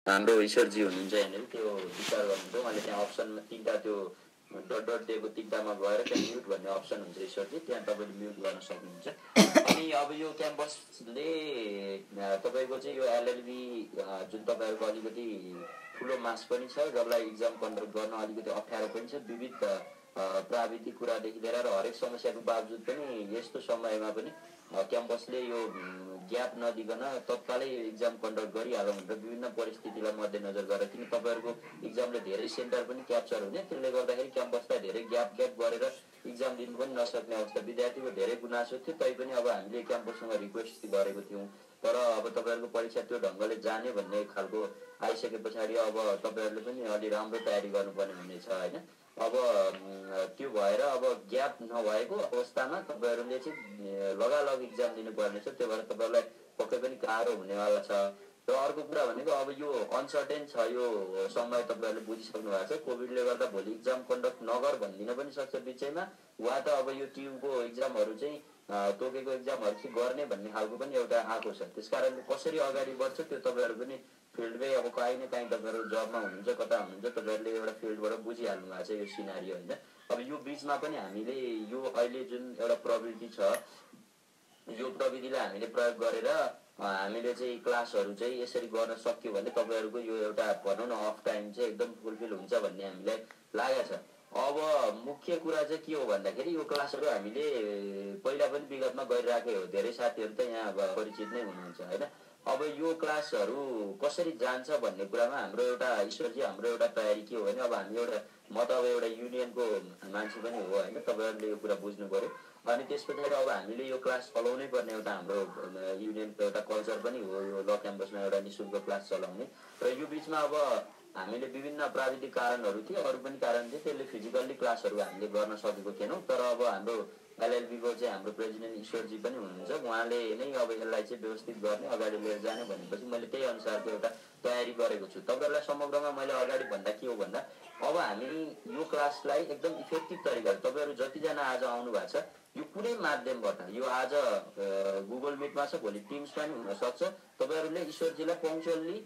हाम्रो ईश्वरजी हुनुहुन्छ यहाँनिर त्यो विचार गर्नुहुन्छ। उहाँले त्यहाँ अप्सनमा 3टा त्यो डट डट दिएको 3टामा गएर त्यहाँ म्युट भन्ने अप्सन हुन्छ ईश्वरजी, त्यहाँ तपाईँले म्युट गर्न सक्नुहुन्छ। अनि अब यो क्याम्पसले तपाईँको चाहिँ यो एलएलबी जुन तपाईँहरूको अलिकति ठुलो मास पनि छ, जसलाई इक्जाम कन्डक्ट गर्न अलिकति अप्ठ्यारो पनि छ, विविध प्राविधिक कुरादेखि लिएर र हरेक समस्याको बावजुद पनि यस्तो समयमा पनि क्याम्पसले यो ग्याप नदिकन तत्कालै इक्जाम कन्डक्ट गरिहालौँ भनेर विभिन्न परिस्थितिलाई मध्यनजर गरेर, किन तपाईँहरूको इक्जामले धेरै सेन्टर पनि क्याप्चर हुने, त्यसले गर्दाखेरि क्याम्पसलाई धेरै ग्याप गरेर इक्जाम दिनु पनि नसक्ने अवस्था, विद्यार्थीको धेरै गुनासो थियो। तैपनि अब हामीले क्याम्पससँग रिक्वेस्ट गरेको थियौँ, तर अब तपाईँहरूको परीक्षा त्यो ढङ्गले जाने भन्ने खालको आइसके पछाडि अब तपाईँहरूले पनि अलि राम्रो तयारी गर्नुपर्ने हुनेछ होइन। अब त्यो भएर अब ग्याप नभएको अवस्थामा तपाईँहरूले चाहिँ लगालग इक्जाम दिनुपर्ने छ, त्यो भएर तपाईँहरूलाई पक्कै पनि गाह्रो हुनेवाला छ। र अर्को कुरा भनेको अब यो अनसर्टेन छ यो समय, तपाईँहरूले बुझिसक्नु भएको छ। कोभिडले गर्दा भोलि इक्जाम कन्डक्ट नगर भनिदिन पनि सक्छ बिचैमा, वा त अब यो ट्युबको इक्जामहरू चाहिँ तोकेको इक्जामहरू चाहिँ गर्ने भन्ने खालको पनि एउटा आएको छ। त्यस कारणले कसरी अगाडि बढ्छ त्यो तपाईँहरू पनि फिल्डमै अब काहीँ न काहीँ तपाईँहरू जबमा हुनुहुन्छ, कता हुनुहुन्छ, तपाईँहरूले एउटा फिल्डबाट बुझिहाल्नु भएको छ यो सिनारियो होइन। अब यो बिचमा पनि हामीले यो अहिले जुन एउटा प्रविधि छ, यो प्रविधिलाई हामीले प्रयोग गरेर हामीले चाहिँ क्लासहरू चाहिँ यसरी गर्न सक्यो भने तपाईँहरूको यो एउटा भनौँ न अफ टाइम चाहिँ एकदम फुलफिल हुन्छ भन्ने हामीलाई लागेको छ। अब मुख्य कुरा चाहिँ के हो भन्दाखेरि यो क्लासहरू हामीले पहिला पनि विगतमा गरिराखेको हो, धेरै साथीहरू त यहाँ परिचित नै हुनुहुन्छ होइन। अब यो क्लासहरू कसरी जान्छ भन्ने कुरामा हाम्रो एउटा ईश्वरजी हाम्रो एउटा तयारी के हो भने, अब हामी एउटा म त अब एउटा युनियनको मान्छे पनि हो होइन, तपाईँहरूले यो कुरा बुझ्नु पऱ्यो। अनि त्यस पछाडि अब हामीले यो क्लास चलाउनै पर्ने एउटा हाम्रो युनियनको एउटा कल्चर पनि हो यो ल क्याम्पसमा एउटा निःशुल्क क्लास चलाउने। र यो बिचमा अब हामीले विभिन्न प्राविधिक कारणहरू थिए, अरू पनि कारण थिए, त्यसले फिजिकल्ली क्लासहरू हामीले गर्न सकेको थिएनौँ। तर अब हाम्रो एलएलबीको चाहिँ हाम्रो प्रेसिडेन्ट ईश्वरजी पनि हुनुहुन्छ, उहाँले नै अब यसलाई चाहिँ व्यवस्थित गर्ने अगाडि लिएर जाने भनेपछि मैले त्यही अनुसारको एउटा तयारी गरेको छु। तपाईँहरूलाई समग्रमा मैले अगाडि भन्दा के हो भन्दा, अब हामी यो क्लासलाई एकदम इफेक्टिभ तरिकाले तपाईँहरू जतिजना आज आउनु भएको छ यो कुनै माध्यमबाट, यो आज गुगल मिटमा छ, भोलि टिम्समा पनि हुनसक्छ, तपाईँहरूले ईश्वरजीलाई पङ्क्चुअल्ली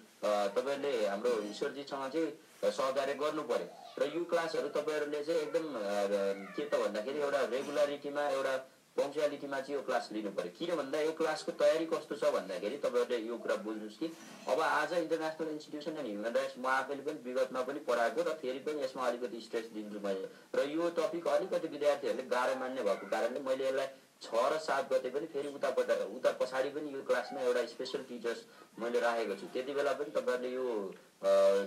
तपाईँहरूले हाम्रो ईश्वरजीसँग चाहिँ सहकार्य गर्नु पर्यो। र यो क्लासहरू तपाईँहरूले चाहिँ एकदम के त भन्दाखेरि एउटा रेगुलरिटीमा एउटा पङ्क्चुअलिटीमा चाहिँ यो क्लास लिनु पर्यो। किन भन्दा यो क्लासको तयारी कस्तो छ भन्दाखेरि तपाईँहरूले यो कुरा बुझ्नुहोस् कि अब आज international institution and human rights म आफैले पनि विगतमा पनि पढाएको र फेरि पनि यसमा अलिकति स्ट्रेस दिन्छु मैले। र यो टपिक अलिकति विद्यार्थीहरूले गाह्रो मान्ने भएको कारणले मैले यसलाई 6 र 7 गते पनि फेरि उता पछाडि पनि यो क्लासमा एउटा स्पेसल टिचर्स मैले राखेको छु। त्यति बेला पनि तपाईँहरूले यो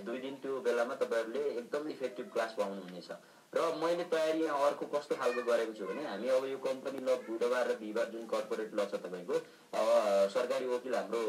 2 दिन त्यो बेलामा तपाईँहरूले एकदम इफेक्टिभ क्लास पाउनुहुनेछ। र मैले तयारी यहाँ अर्को कस्तो खालको गरेको छु भने, हामी अब यो कम्पनी ल बुधबार र बिहिबार जुन कर्पोरेट ल छ तपाईँको, अब सरकारी वकिल हाम्रो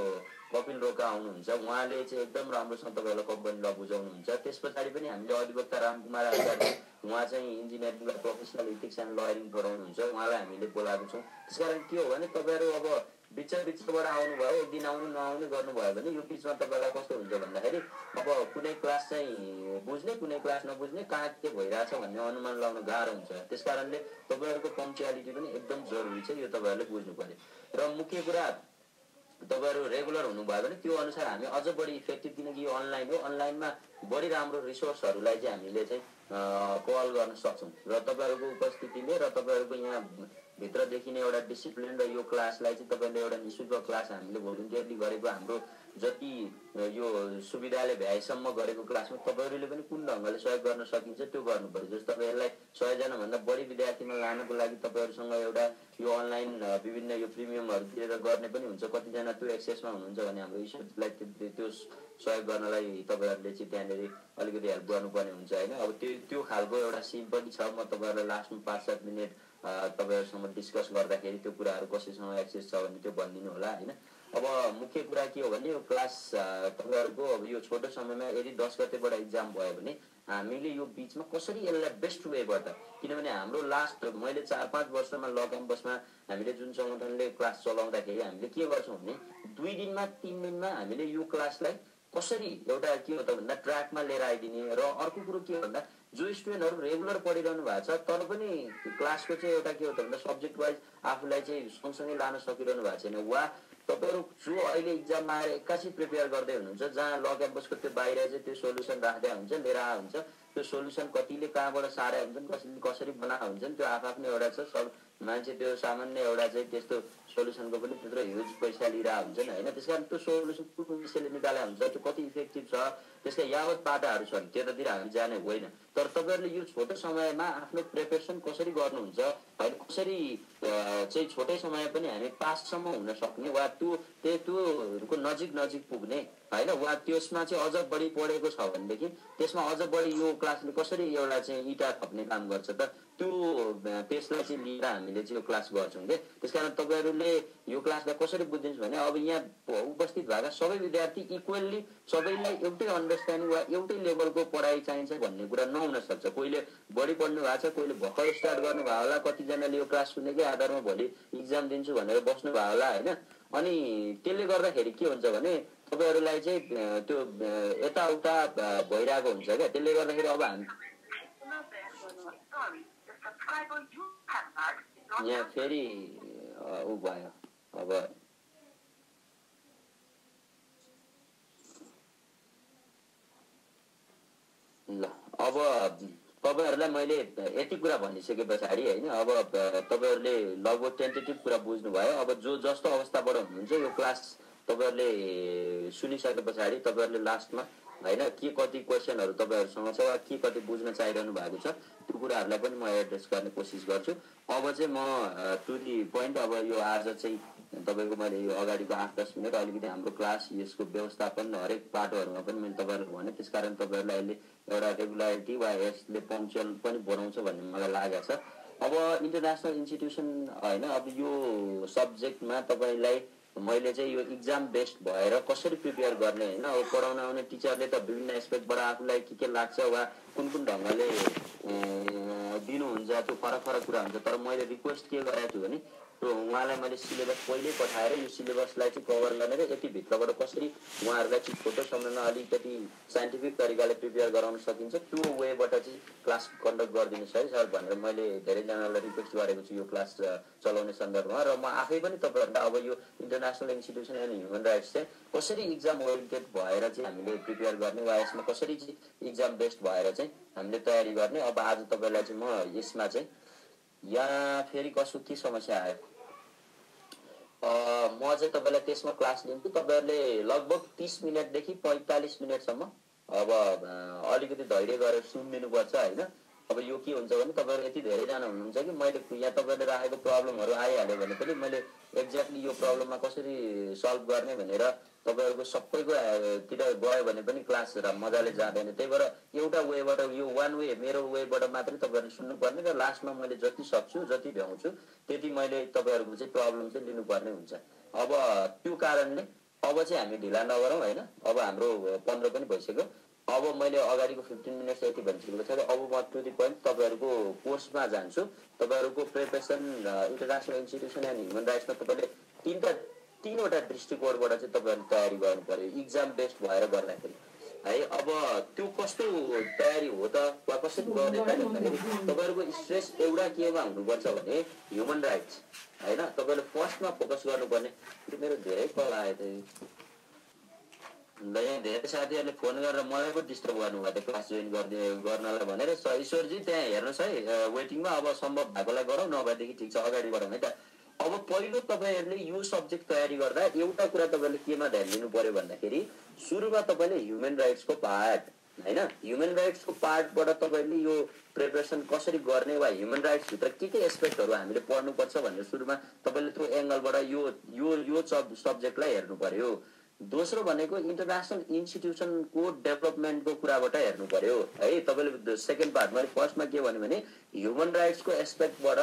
कपिल रोका आउनुहुन्छ, उहाँले चाहिँ एकदम राम्रोसँग तपाईँहरूलाई कम्पनी ल बुझाउनुहुन्छ। त्यस पछाडि पनि हामीले अधिवक्ता रामकुमार आचार्य, उहाँ चाहिँ इन्जिनियरिङलाई प्रोफेसनल इथिक्स एन्ड लयरिङ पढाउनुहुन्छ, उहाँलाई हामीले बोलाएको छौँ। त्यसकारण के हो भने तपाईँहरू अब बिचबाट आउनुभयो, एक दिन आउनु नआउनु गर्नुभयो भने यो बिचमा तपाईँलाई कस्तो हुन्छ भन्दाखेरि अब कुनै क्लास चाहिँ बुझ्ने कुनै क्लास नबुझ्ने, कहाँ के भइरहेछ भन्ने अनुमान लगाउन गाह्रो हुन्छ। त्यस कारणले तपाईँहरूको पङ्क्चुअलिटी पनि एकदम जरुरी छ, यो तपाईँहरूले बुझ्नु पर्यो। र मुख्य कुरा तपाईँहरू रेगुलर हुनुभयो भने त्यो अनुसार हामी अझ बढी इफेक्टिभ, किनकि यो अनलाइन हो, अनलाइनमा बढी राम्रो रिसोर्सहरूलाई चाहिँ हामीले चाहिँ कल गर्न सक्छौँ। र तपाईँहरूको उपस्थितिले र तपाईँहरूको यहाँ भित्र देखिने एउटा डिसिप्लिन र यो क्लासलाई चाहिँ तपाईँले एउटा निःशुल्क क्लास हामीले भोलिन्टियरली गरेको हाम्रो जति यो सुविधाले भ्याएसम्म गरेको क्लासमा तपाईँहरूले पनि कुन ढङ्गले सहयोग गर्न सकिन्छ त्यो गर्नु पर्यो। जस्तो अब यसलाई 100जनाभन्दा बढी विद्यार्थीमा लानको लागि तपाईँहरूसँग एउटा यो अनलाइन विभिन्न यो प्रिमियमहरू तिरेर गर्ने पनि हुन्छ। कतिजना त्यो एक्सेसमा हुनुहुन्छ भने हाम्रो ईश्वरलाई त्यो सहयोग गर्नलाई तपाईँहरूले चाहिँ त्यहाँनिर अलिकति हेल्प गर्नुपर्ने हुन्छ होइन। अब त्यो खालको एउटा सिम पनि छ, म तपाईँहरूलाई लास्टमा 5-7 मिनट तपाईँहरूसँग डिस्कस गर्दाखेरि त्यो कुराहरू कसैसँग एक्सेस छ भने त्यो भनिदिनु होला होइन। अब मुख्य कुरा के हो भने यो क्लास तपाईँहरूको अब यो छोटो समयमा यदि 10 गतेबाट इक्जाम भयो भने हामीले यो बिचमा कसरी यसलाई बेस्ट वेबाट, किनभने हाम्रो लास्ट मैले 4-5 वर्षमा ल क्याम्पसमा हामीले जुन सङ्गठनले क्लास चलाउँदाखेरि हामीले के गर्छौँ भने 2 दिनमा 3 दिनमा हामीले यो क्लासलाई कसरी एउटा के हो त भन्दा ट्र्याकमा लिएर आइदिने। र अर्को कुरो के हो भन्दा जो स्टुडेन्टहरू रेगुलर पढिरहनु भएको छ तर पनि क्लासको चाहिँ एउटा के हो त भन्दा सब्जेक्ट वाइज आफूलाई चाहिँ सँगसँगै लान सकिरहनु भएको छैन, वा तपाईँहरू जो अहिले इक्जाममा आएर एक्कासी प्रिपेयर गर्दै हुनुहुन्छ जहाँ ल क्याम्पसको त्यो बाहिर चाहिँ त्यो सोल्युसन राख्दै हुन्छ, लिएर आएको हुन्छ, त्यो सोल्युसन कतिले कहाँबाट सारे हुन्छन्, कसैले कसरी बनाएको हुन्छन्, त्यो आफ्नो एउटा छ। सब मान्छे त्यो सामान्य एउटा चाहिँ त्यस्तो सोल्युसनको पनि त्यत्रो ह्युज पैसा लिइरहेको हुन्छन् होइन। त्यस कारण त्यो सोल्युसन कुन विषयले निकालेको हुन्छ, त्यो कति इफेक्टिभ छ, त्यसका यावत बाटाहरू छन्, त्यतातिर हामी जाने होइन। तर तपाईँहरूले यो छोटो समयमा आफ्नो प्रिपेरेसन कसरी गर्नुहुन्छ होइन, कसरी चाहिँ छोटै समय पनि हामी पाससम्म हुन सक्ने वा त्योहरूको नजिक पुग्ने होइन, वा त्यसमा चाहिँ अझ बढी पढेको छ भनेदेखि त्यसमा अझ बढी यो क्लासले कसरी एउटा चाहिँ इँटा थप्ने काम गर्छ त त्यसलाई चाहिँ लिएर हामीले चाहिँ यो क्लास गर्छौँ कि। त्यस कारण तपाईँहरूले यो क्लासलाई कसरी बुझिदिन्छ भने अब यहाँ उपस्थित भएका सबै विद्यार्थी इक्वल्ली सबैलाई एउटै अन्डरस्ट्यान्डिङ वा एउटै लेभलको पढाइ चाहिन्छ भन्ने कुरा नहुन सक्छ। कोहीले बढी पढ्नु भएको छ, कोहीले भर्खर स्टार्ट गर्नुभयो होला, कतिजनाले यो क्लास सुनेकै आधारमा भोलि इक्जाम दिन्छु भनेर बस्नु भयो होला होइन। अनि त्यसले गर्दाखेरि के हुन्छ भने तपाईँहरूलाई चाहिँ त्यो यताउता भइरहेको हुन्छ क्या। त्यसले गर्दाखेरि अब हामी यहाँ फेरि ऊ भयो अब ल। अब तपाईँहरूलाई मैले यति कुरा भनिसके पछाडि होइन अब तपाईँहरूले लगभग टेन्टेटिभ कुरा बुझ्नुभयो। अब जो जस्तो अवस्थाबाट हुनुहुन्छ यो क्लास तपाईँहरूले सुनिसके पछाडि तपाईँहरूले लास्टमा होइन के कति क्वेसनहरू तपाईँहरूसँग छ वा के कति बुझ्न चाहिरहनु भएको छ त्यो कुराहरूलाई पनि म एड्रेस गर्ने कोसिस गर्छु। अब चाहिँ म टु दि पोइन्ट, अब यो आज चाहिँ तपाईँको मैले यो अगाडिको 8-10 मिनट अलिकति हाम्रो क्लास यसको व्यवस्थापन हरेक पाटोहरूमा पनि मैले तपाईँहरूलाई भने, त्यस कारण तपाईँहरूलाई अहिले एउटा रेगुलारिटी वा यसले पङ्क्चुअल पनि बनाउँछ भन्ने मलाई लागेको छ। अब इन्टरनेसनल इन्स्टिट्युसन होइन, अब यो सब्जेक्टमा तपाईँलाई मैले चाहिँ यो इक्जाम बेस्ड भएर कसरी प्रिपेयर गर्ने होइन। अब पढाउन आउने टिचरले त विभिन्न एस्पेक्टबाट आफूलाई के लाग्छ वा कुन ढङ्गले दिनुहुन्छ त्यो फरक कुरा हुन्छ। तर मैले रिक्वेस्ट के गरेको छु भने उहाँलाई मैले सिलेबस पहिल्यै पठाएर यो सिलेबसलाई चाहिँ कभर गर्ने र यति भित्रबाट कसरी उहाँहरूलाई चाहिँ छोटो समयमा अलिकति साइन्टिफिक तरिकाले प्रिपेयर गराउन सकिन्छ त्यो वेबाट चाहिँ क्लास कन्डक्ट गरिदिनुहोस् है सर भनेर मैले धेरैजनालाई रिक्वेस्ट गरेको छु यो क्लास चलाउने सन्दर्भमा। र म आफै पनि तपाईँहरूलाई अब यो international institution and human rights चाहिँ कसरी इक्जाम ओरिएन्टेड भएर चाहिँ हामीले प्रिपेयर गर्ने वा यसमा कसरी चाहिँ इक्जाम बेस्ड भएर चाहिँ हामीले तयारी गर्ने, अब आज तपाईँलाई चाहिँ म यसमा चाहिँ यहाँ फेरि कसो के समस्या आयो म चाहिँ तपाईँलाई त्यसमा क्लास लिन्छु। तपाईँहरूले लगभग 30 मिनटदेखि 45 मिनटसम्म अब अलिकति धैर्य गरेर सुनिदिनुपर्छ होइन। अब यो के हुन्छ भने तपाईँहरू यति धेरैजना हुनुहुन्छ कि मैले यहाँ तपाईँहरूले राखेको प्रब्लमहरू आइहाल्यो भने पनि मैले एक्ज्याक्टली यो प्रब्लममा कसरी सल्भ गर्ने भनेर तपाईँहरूको सबैको तिर गयो भने पनि क्लास मजाले जाँदैन। त्यही भएर एउटा वेबाट यो वान वे मेरो वेबाट मात्रै तपाईँहरूले सुन्नुपर्ने र लास्टमा मैले जति सक्छु जति भ्याउँछु त्यति मैले तपाईँहरूको चाहिँ प्रब्लम चाहिँ लिनुपर्ने हुन्छ। अब त्यो कारणले अब चाहिँ हामी ढिला नगरौँ होइन। अब हाम्रो 15 पनि भइसक्यो। अब मैले अगाडिको 15 मिनट्स यति भनिसकेको छ। अब म टु दि पोइन्ट तपाईँहरूको कोर्समा जान्छु। तपाईँहरूको preparation international institution and human राइट्समा तपाईँले तीनवटा दृष्टिकोणबाट चाहिँ तपाईँहरूले तयारी गर्नु पर्यो इक्जाम बेस्ड भएर गर्दाखेरि है। अब त्यो कस्तो तयारी हो त वा कसरी गर्ने त भन्दाखेरि तपाईँहरूको स्ट्रेस एउटा केमा हुनुपर्छ भने ह्युमन राइट्स होइन। तपाईँले फर्स्टमा फोकस गर्नुपर्ने मेरो धेरै कल आयो थियो ल। यहाँ धेरै साथीहरूले फोन गरेर मलाई पनि डिस्टर्ब गर्नुभएको थियो क्लास जोइन गर्नलाई भनेर। ईश्वरजी त्यहाँ हेर्नुहोस् है वेटिङमा, अब सम्भव भएकोलाई गरौँ नभएदेखि ठिक छ अगाडि बढौँ है त। अब पहिलो तपाईँहरूले यो सब्जेक्ट तयारी गर्दा एउटा कुरा तपाईँले केमा ध्यान दिनु पर्यो भन्दाखेरि सुरुमा तपाईँले ह्युमन राइट्सको पार्ट होइन, ह्युमन राइट्सको पार्टबाट तपाईँले यो प्रिपरेसन कसरी गर्ने वा ह्युमन राइट्सभित्र के एस्पेक्टहरू हामीले पढ्नुपर्छ भनेर सुरुमा तपाईँले त्यो एङ्गलबाट यो सब्जेक्टलाई हेर्नु पर्यो। दोस्रो भनेको इन्टरनेसनल इन्स्टिट्युसनको डेभलपमेन्टको कुराबाट हेर्नु पर्यो है। तपाईँले सेकेन्ड पार्टमा फर्स्टमा के भन्यो भने ह्युमन राइट्सको एस्पेक्टबाट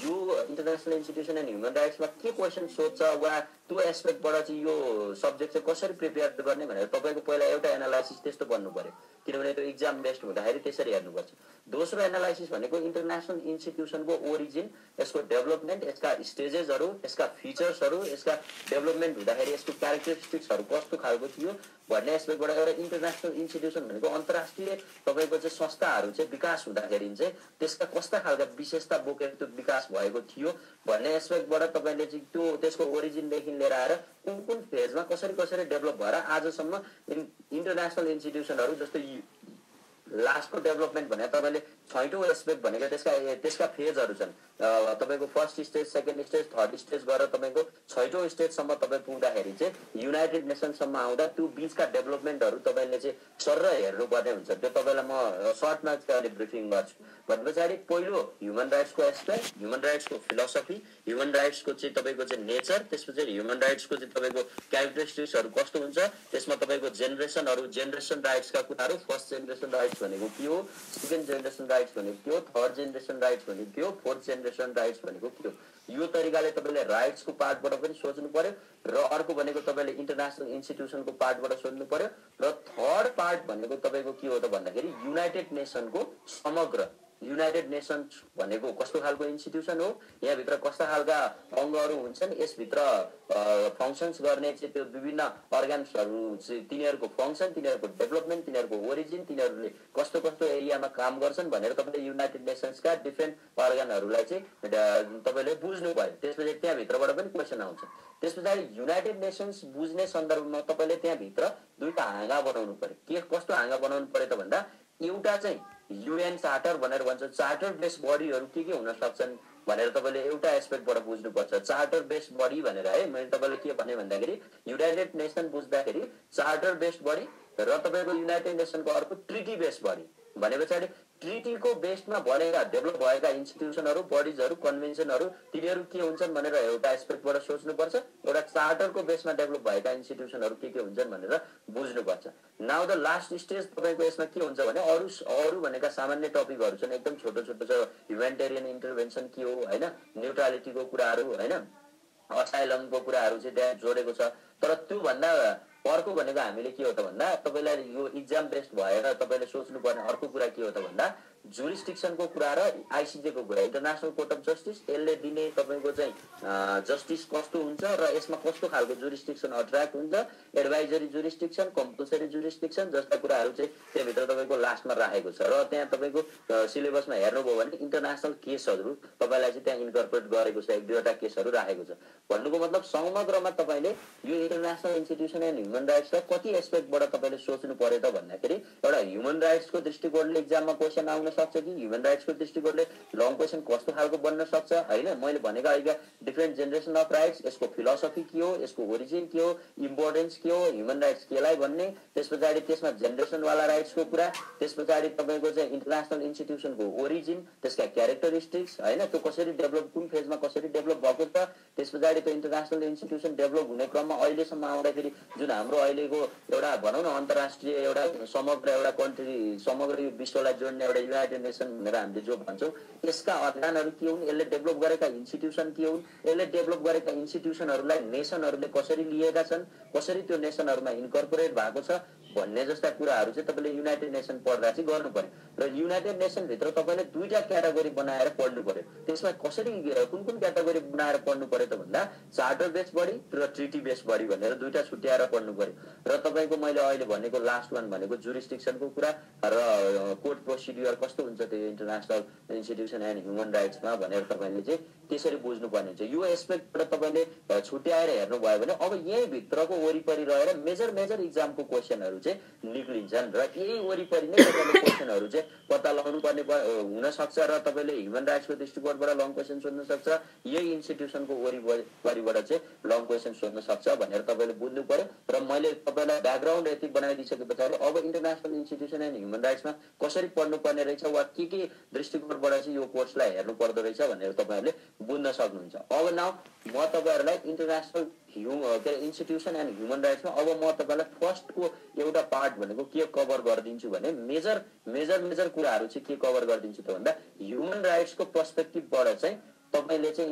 यो इन्टरनेसनल इन्स्टिट्युसन एन्ड ह्युमन राइट्समा के क्वेसन सोध्छ वा त्यो एस्पेक्टबाट चाहिँ यो सब्जेक्ट चाहिँ कसरी प्रिपेयर गर्ने भनेर तपाईँको पहिला एउटा एनालाइसिस त्यस्तो बन्नु पर्यो। किनभने त्यो एक्जाम बेस्ड हुँदाखेरि त्यसरी हेर्नुपर्छ। दोस्रो एनालाइसिस भनेको इन्टरनेसनल इन्स्टिट्युसनको ओरिजिन, यसको डेभलपमेन्ट, यसका स्टेजेसहरू, यसका फिचर्सहरू, यसका डेभलपमेन्ट हुँदाखेरि यसको क्यारेक्टरिस्टिक्सहरू कस्तो खालको थियो भन्ने एस्पेक्टबाट एउटा इन्टरनेसनल इन्स्टिट्युसन भनेको अन्तर्राष्ट्रिय तपाईँको चाहिँ संस्थाहरू चाहिँ विकास हुँदाखेरि चाहिँ त्यसका कस्ता खालका विशेषता बोकेर त्यो विकास भएको थियो भन्ने एस्पेक्टबाट तपाईँले चाहिँ त्यो त्यसको ओरिजिनदेखि लिएर आएर कुन कुन फेजमा कसरी कसरी डेभलप भएर आजसम्म इन्टरनेसनल इन्स्टिट्युसनहरू जस्तो लास्टको डेभलपमेन्ट भने तपाईँले 6औं एस्पेक्ट भनेको त्यसका फेजहरू छन्। तपाईँको first stage, second stage, third stage गरेर तपाईँको 6औं स्टेजसम्म तपाईँ पुग्दाखेरि चाहिँ युनाइटेड नेसनसम्म आउँदा त्यो बिचका डेभलपमेन्टहरू तपाईँले चाहिँ सर हेर्नुपर्ने हुन्छ। त्यो तपाईँलाई म सर्टमा अहिले ब्रिफिङ गर्छु। भने पछाडि पहिलो ह्युमन राइट्सको एस्पेक्ट, ह्युमन राइट्सको फिलोसफी, ह्युमन राइट्सको चाहिँ तपाईँको चाहिँ नेचर, त्यस पछाडि ह्युमन राइट्सको चाहिँ तपाईँको क्यारेक्टरिस्टिक्सहरू कस्तो हुन्छ, त्यसमा तपाईँको जेनेरेसन राइट्सका कुराहरू, फर्स्ट जेनेरेसन राइट्स भनेको के हो, सेकेन्ड जेनेरेसन राइट्स भनेको के हो, थर्ड जेनेरेसन राइट्स भनेको के हो, फोर्थ जेनेरेसन राइट्स भनेको के हो। यो तरिकाले तपाईँले राइट्सको पार्टबाट पनि सोच्नु पर्यो र अर्को भनेको तपाईँले इन्टरनेसनल इन्स्टिट्युसनको पार्टबाट सोच्नु पर्यो र थर्ड पार्ट भनेको तपाईँको के हो त भन्दाखेरि युनाइटेड नेसनको समग्र, युनाइटेड नेसन्स भनेको कस्तो खालको इन्स्टिट्युसन हो, यहाँभित्र कस्ता खालका अङ्गहरू हुन्छन्, यसभित्र फङ्सन्स गर्ने चाहिँ त्यो विभिन्न अर्गान्सहरू चाहिँ तिनीहरूको फङ्सन, तिनीहरूको डेभलपमेन्ट, तिनीहरूको ओरिजिन, तिनीहरूले कस्तो कस्तो एरियामा काम गर्छन् भनेर तपाईँले युनाइटेड नेसन्सका डिफ्रेन्ट अर्गानहरूलाई चाहिँ तपाईँले बुझ्नु पर्यो। त्यसपछि त्यहाँभित्रबाट पनि क्वेसन आउँछ। त्यस पछाडि युनाइटेड नेसन्स बुझ्ने सन्दर्भमा तपाईँले त्यहाँभित्र दुईटा हाँगा बनाउनु पर्यो। के कस्तो हाँगा बनाउनु पर्यो त भन्दा एउटा चाहिँ युएन चार्टर भनेर भन्छ, चार्टर बेस्ड बडीहरू के हुन सक्छन् भनेर तपाईँले एउटा एस्पेक्टबाट बुझ्नुपर्छ। चार्टर बेस्ड बडी भनेर है मैले तपाईँले के भने भन्दाखेरि युनाइटेड नेसन बुझ्दाखेरि चार्टर बेस्ड बडी र तपाईँको युनाइटेड नेसनको अर्को ट्रिटी बेस्ड बडी भने पछाडि ट्रिटीको बेस्डमा बनेका डेभलप भएका इन्स्टिट्युसनहरू, बडिजहरू, कन्भेन्सनहरू तिनीहरू के हुन्छन् भनेर एउटा एस्पेक्टबाट सोच्नुपर्छ। एउटा चार्टरको बेसमा डेभलप भएका इन्स्टिट्युसनहरू के हुन्छन् भनेर बुझ्नुपर्छ। नाउ द लास्ट स्टेज तपाईँको यसमा के हुन्छ भने अरू भनेका सामान्य टपिकहरू छन्, एकदम छोटो छोटो छ। ह्युमेनिटेरियन इन्टरभेन्सन के हो हैन, न्युट्रालिटीको कुराहरू हैन, असाइलमको कुराहरू चाहिँ त्यहाँ जोडेको छ। तर त्यो भन्दा अर्को भनेको हामीले के हो त भन्दा तपाईँलाई यो इक्जाम बेस्ड भएर तपाईँले सोच्नुपर्ने अर्को कुरा के हो त भन्दा जुरिस्टिक्सनको कुरा र आइसिजेको कुरा, इन्टरनेसनल कोर्ट अफ जस्टिस यसले दिने तपाईँको चाहिँ जस्टिस कस्तो हुन्छ र यसमा कस्तो खालको जुरिस्टिक्सन अट्र्याक्ट हुन्छ, एडभाइजरी जुरिस्टिक्सन, कम्पलसरी जुरिस्टिक्सन जस्ता कुराहरू चाहिँ त्यहाँभित्र तपाईँको लास्टमा राखेको छ। र त्यहाँ तपाईँको सिलेबसमा हेर्नुभयो भने इन्टरनेसनल केसहरू तपाईँलाई चाहिँ त्यहाँ इन्कर्पोरेट गरेको छ, 1-2वटा केसहरू राखेको छ। भन्नुको मतलब समग्रमा तपाईँले यो इन्टरनेसनल इन्स्टिट्युसन एन्ड ह्युमन राइट्सलाई कति एस्पेक्टबाट तपाईँले सोच्नु पर्यो त भन्दाखेरि एउटा ह्युमन राइट्सको दृष्टिकोणले इक्जाममा क्वेसन आउन सक्छ कि ह्युमन राइट्सको दृष्टिकोणले लङ क्वेसन कस्तो खालको बन्न सक्छ हैन। मैले भनेको अहिले डिफ्रेन्ट जेनेरेसन अफ राइट्स, यसको फिलोसफी के हो, यसको ओरिजिन के हो, इम्पोर्टेन्स के हो, ह्युमन राइट्स केलाई भन्ने, त्यस पछाडि त्यसमा जेनेरेसनवाला राइट्सको कुरा, त्यस पछाडि तपाईँको चाहिँ इन्टरनेसनल इन्स्टिट्युसनको ओरिजिन, त्यसका क्यारेक्टरिस्टिक्स हैन, त्यो कसरी डेभलप, कुन फेजमा कसरी डेभलप भएको छ, त्यस पछाडि त्यो इन्टरनेसनल इन्स्टिट्युसन डेभलप हुने क्रममा अहिलेसम्म आउँदाखेरि जुन हाम्रो अहिलेको एउटा भनौँ न अन्तर्राष्ट्रिय एउटा समग्र एउटा कन्ट्री, समग्र यो विश्वलाई जोड्ने एउटा युनाइटेड नेसन भनेर हामीले जो भन्छौँ, यसका अध्ययनहरू के हुन्, यसले डेभलप गरेका इन्स्टिट्युसन के हुन्, यसले डेभलप गरेका इन्स्टिट्युसनहरूलाई नेसनहरूले कसरी लिएका छन्, कसरी त्यो नेसनहरूमा इन्कर्पोरेट भएको छ भन्ने जस्ता कुराहरू चाहिँ तपाईँले युनाइटेड नेसन पढ्दा चाहिँ गर्नु पर्यो। र युनाइटेड नेसनभित्र तपाईँले दुईटा क्याटेगोरी बनाएर पढ्नु पर्यो। त्यसमा कसरी कुन कुन क्याटेगोरी बनाएर पढ्नु पर्यो त भन्दा चार्टर बेस्ड बडी र ट्रिटी बेस्ड बडी भनेर दुईटा छुट्याएर पढ्नु पर्यो। र तपाईँको मैले अहिले भनेको लास्ट वान भनेको जुरिस्टिक्सनको कुरा र कोर्ट प्रोसिड्युर कस्तो हुन्छ त्यो इन्टरनेसनल इन्स्टिट्युसन एन्ड ह्युमन राइट्समा भनेर तपाईँले चाहिँ त्यसरी बुझ्नुपर्ने हुन्छ। यो एस्पेक्टबाट तपाईँले छुट्याएर हेर्नुभयो भने अब यही भित्रको वरिपरि रहेर मेजर इक्जामको क्वेसनहरू चाहिँ निक्लिन्छन् र यही वरिपरि नै तपाईँले क्वेसनहरू चाहिँ पत्ता लगाउनु पर्ने हुन सक्छ र तपाईँले ह्युमन राइट्सको दृष्टिकोणबाट लङ क्वेसन सोध्न सक्छ, यही इन्स्टिट्युसनको वरिपरिबाट चाहिँ लङ क्वेसन सोध्न सक्छ भनेर तपाईँले बुझ्नु पर्यो। र मैले तपाईँलाई ब्याकग्राउन्ड यति बनाइदिइसके पछाडि अब इन्टरनेसनल इन्स्टिट्युसन एन्ड ह्युमन राइट्समा कसरी पढ्नुपर्ने रहेछ वा के दृष्टिकोणबाट चाहिँ यो कोर्सलाई हेर्नु पर्दो रहेछ भनेर तपाईँहरूले बुझ्न सक्नुहुन्छ। अब नाउ म तपाईँहरूलाई इन्टरनेसनल इन्स्टिट्युसन एन्ड ह्युमन राइट्समा अब म तपाईँलाई फर्स्टको एउटा पार्ट भनेको के कभर गरिदिन्छु भने मेजर कुराहरू चाहिँ के कभर गरिदिन्छु त भन्दा ह्युमन राइट्सको पर्सपेक्टिभबाट चाहिँ तपाईँले चाहिँ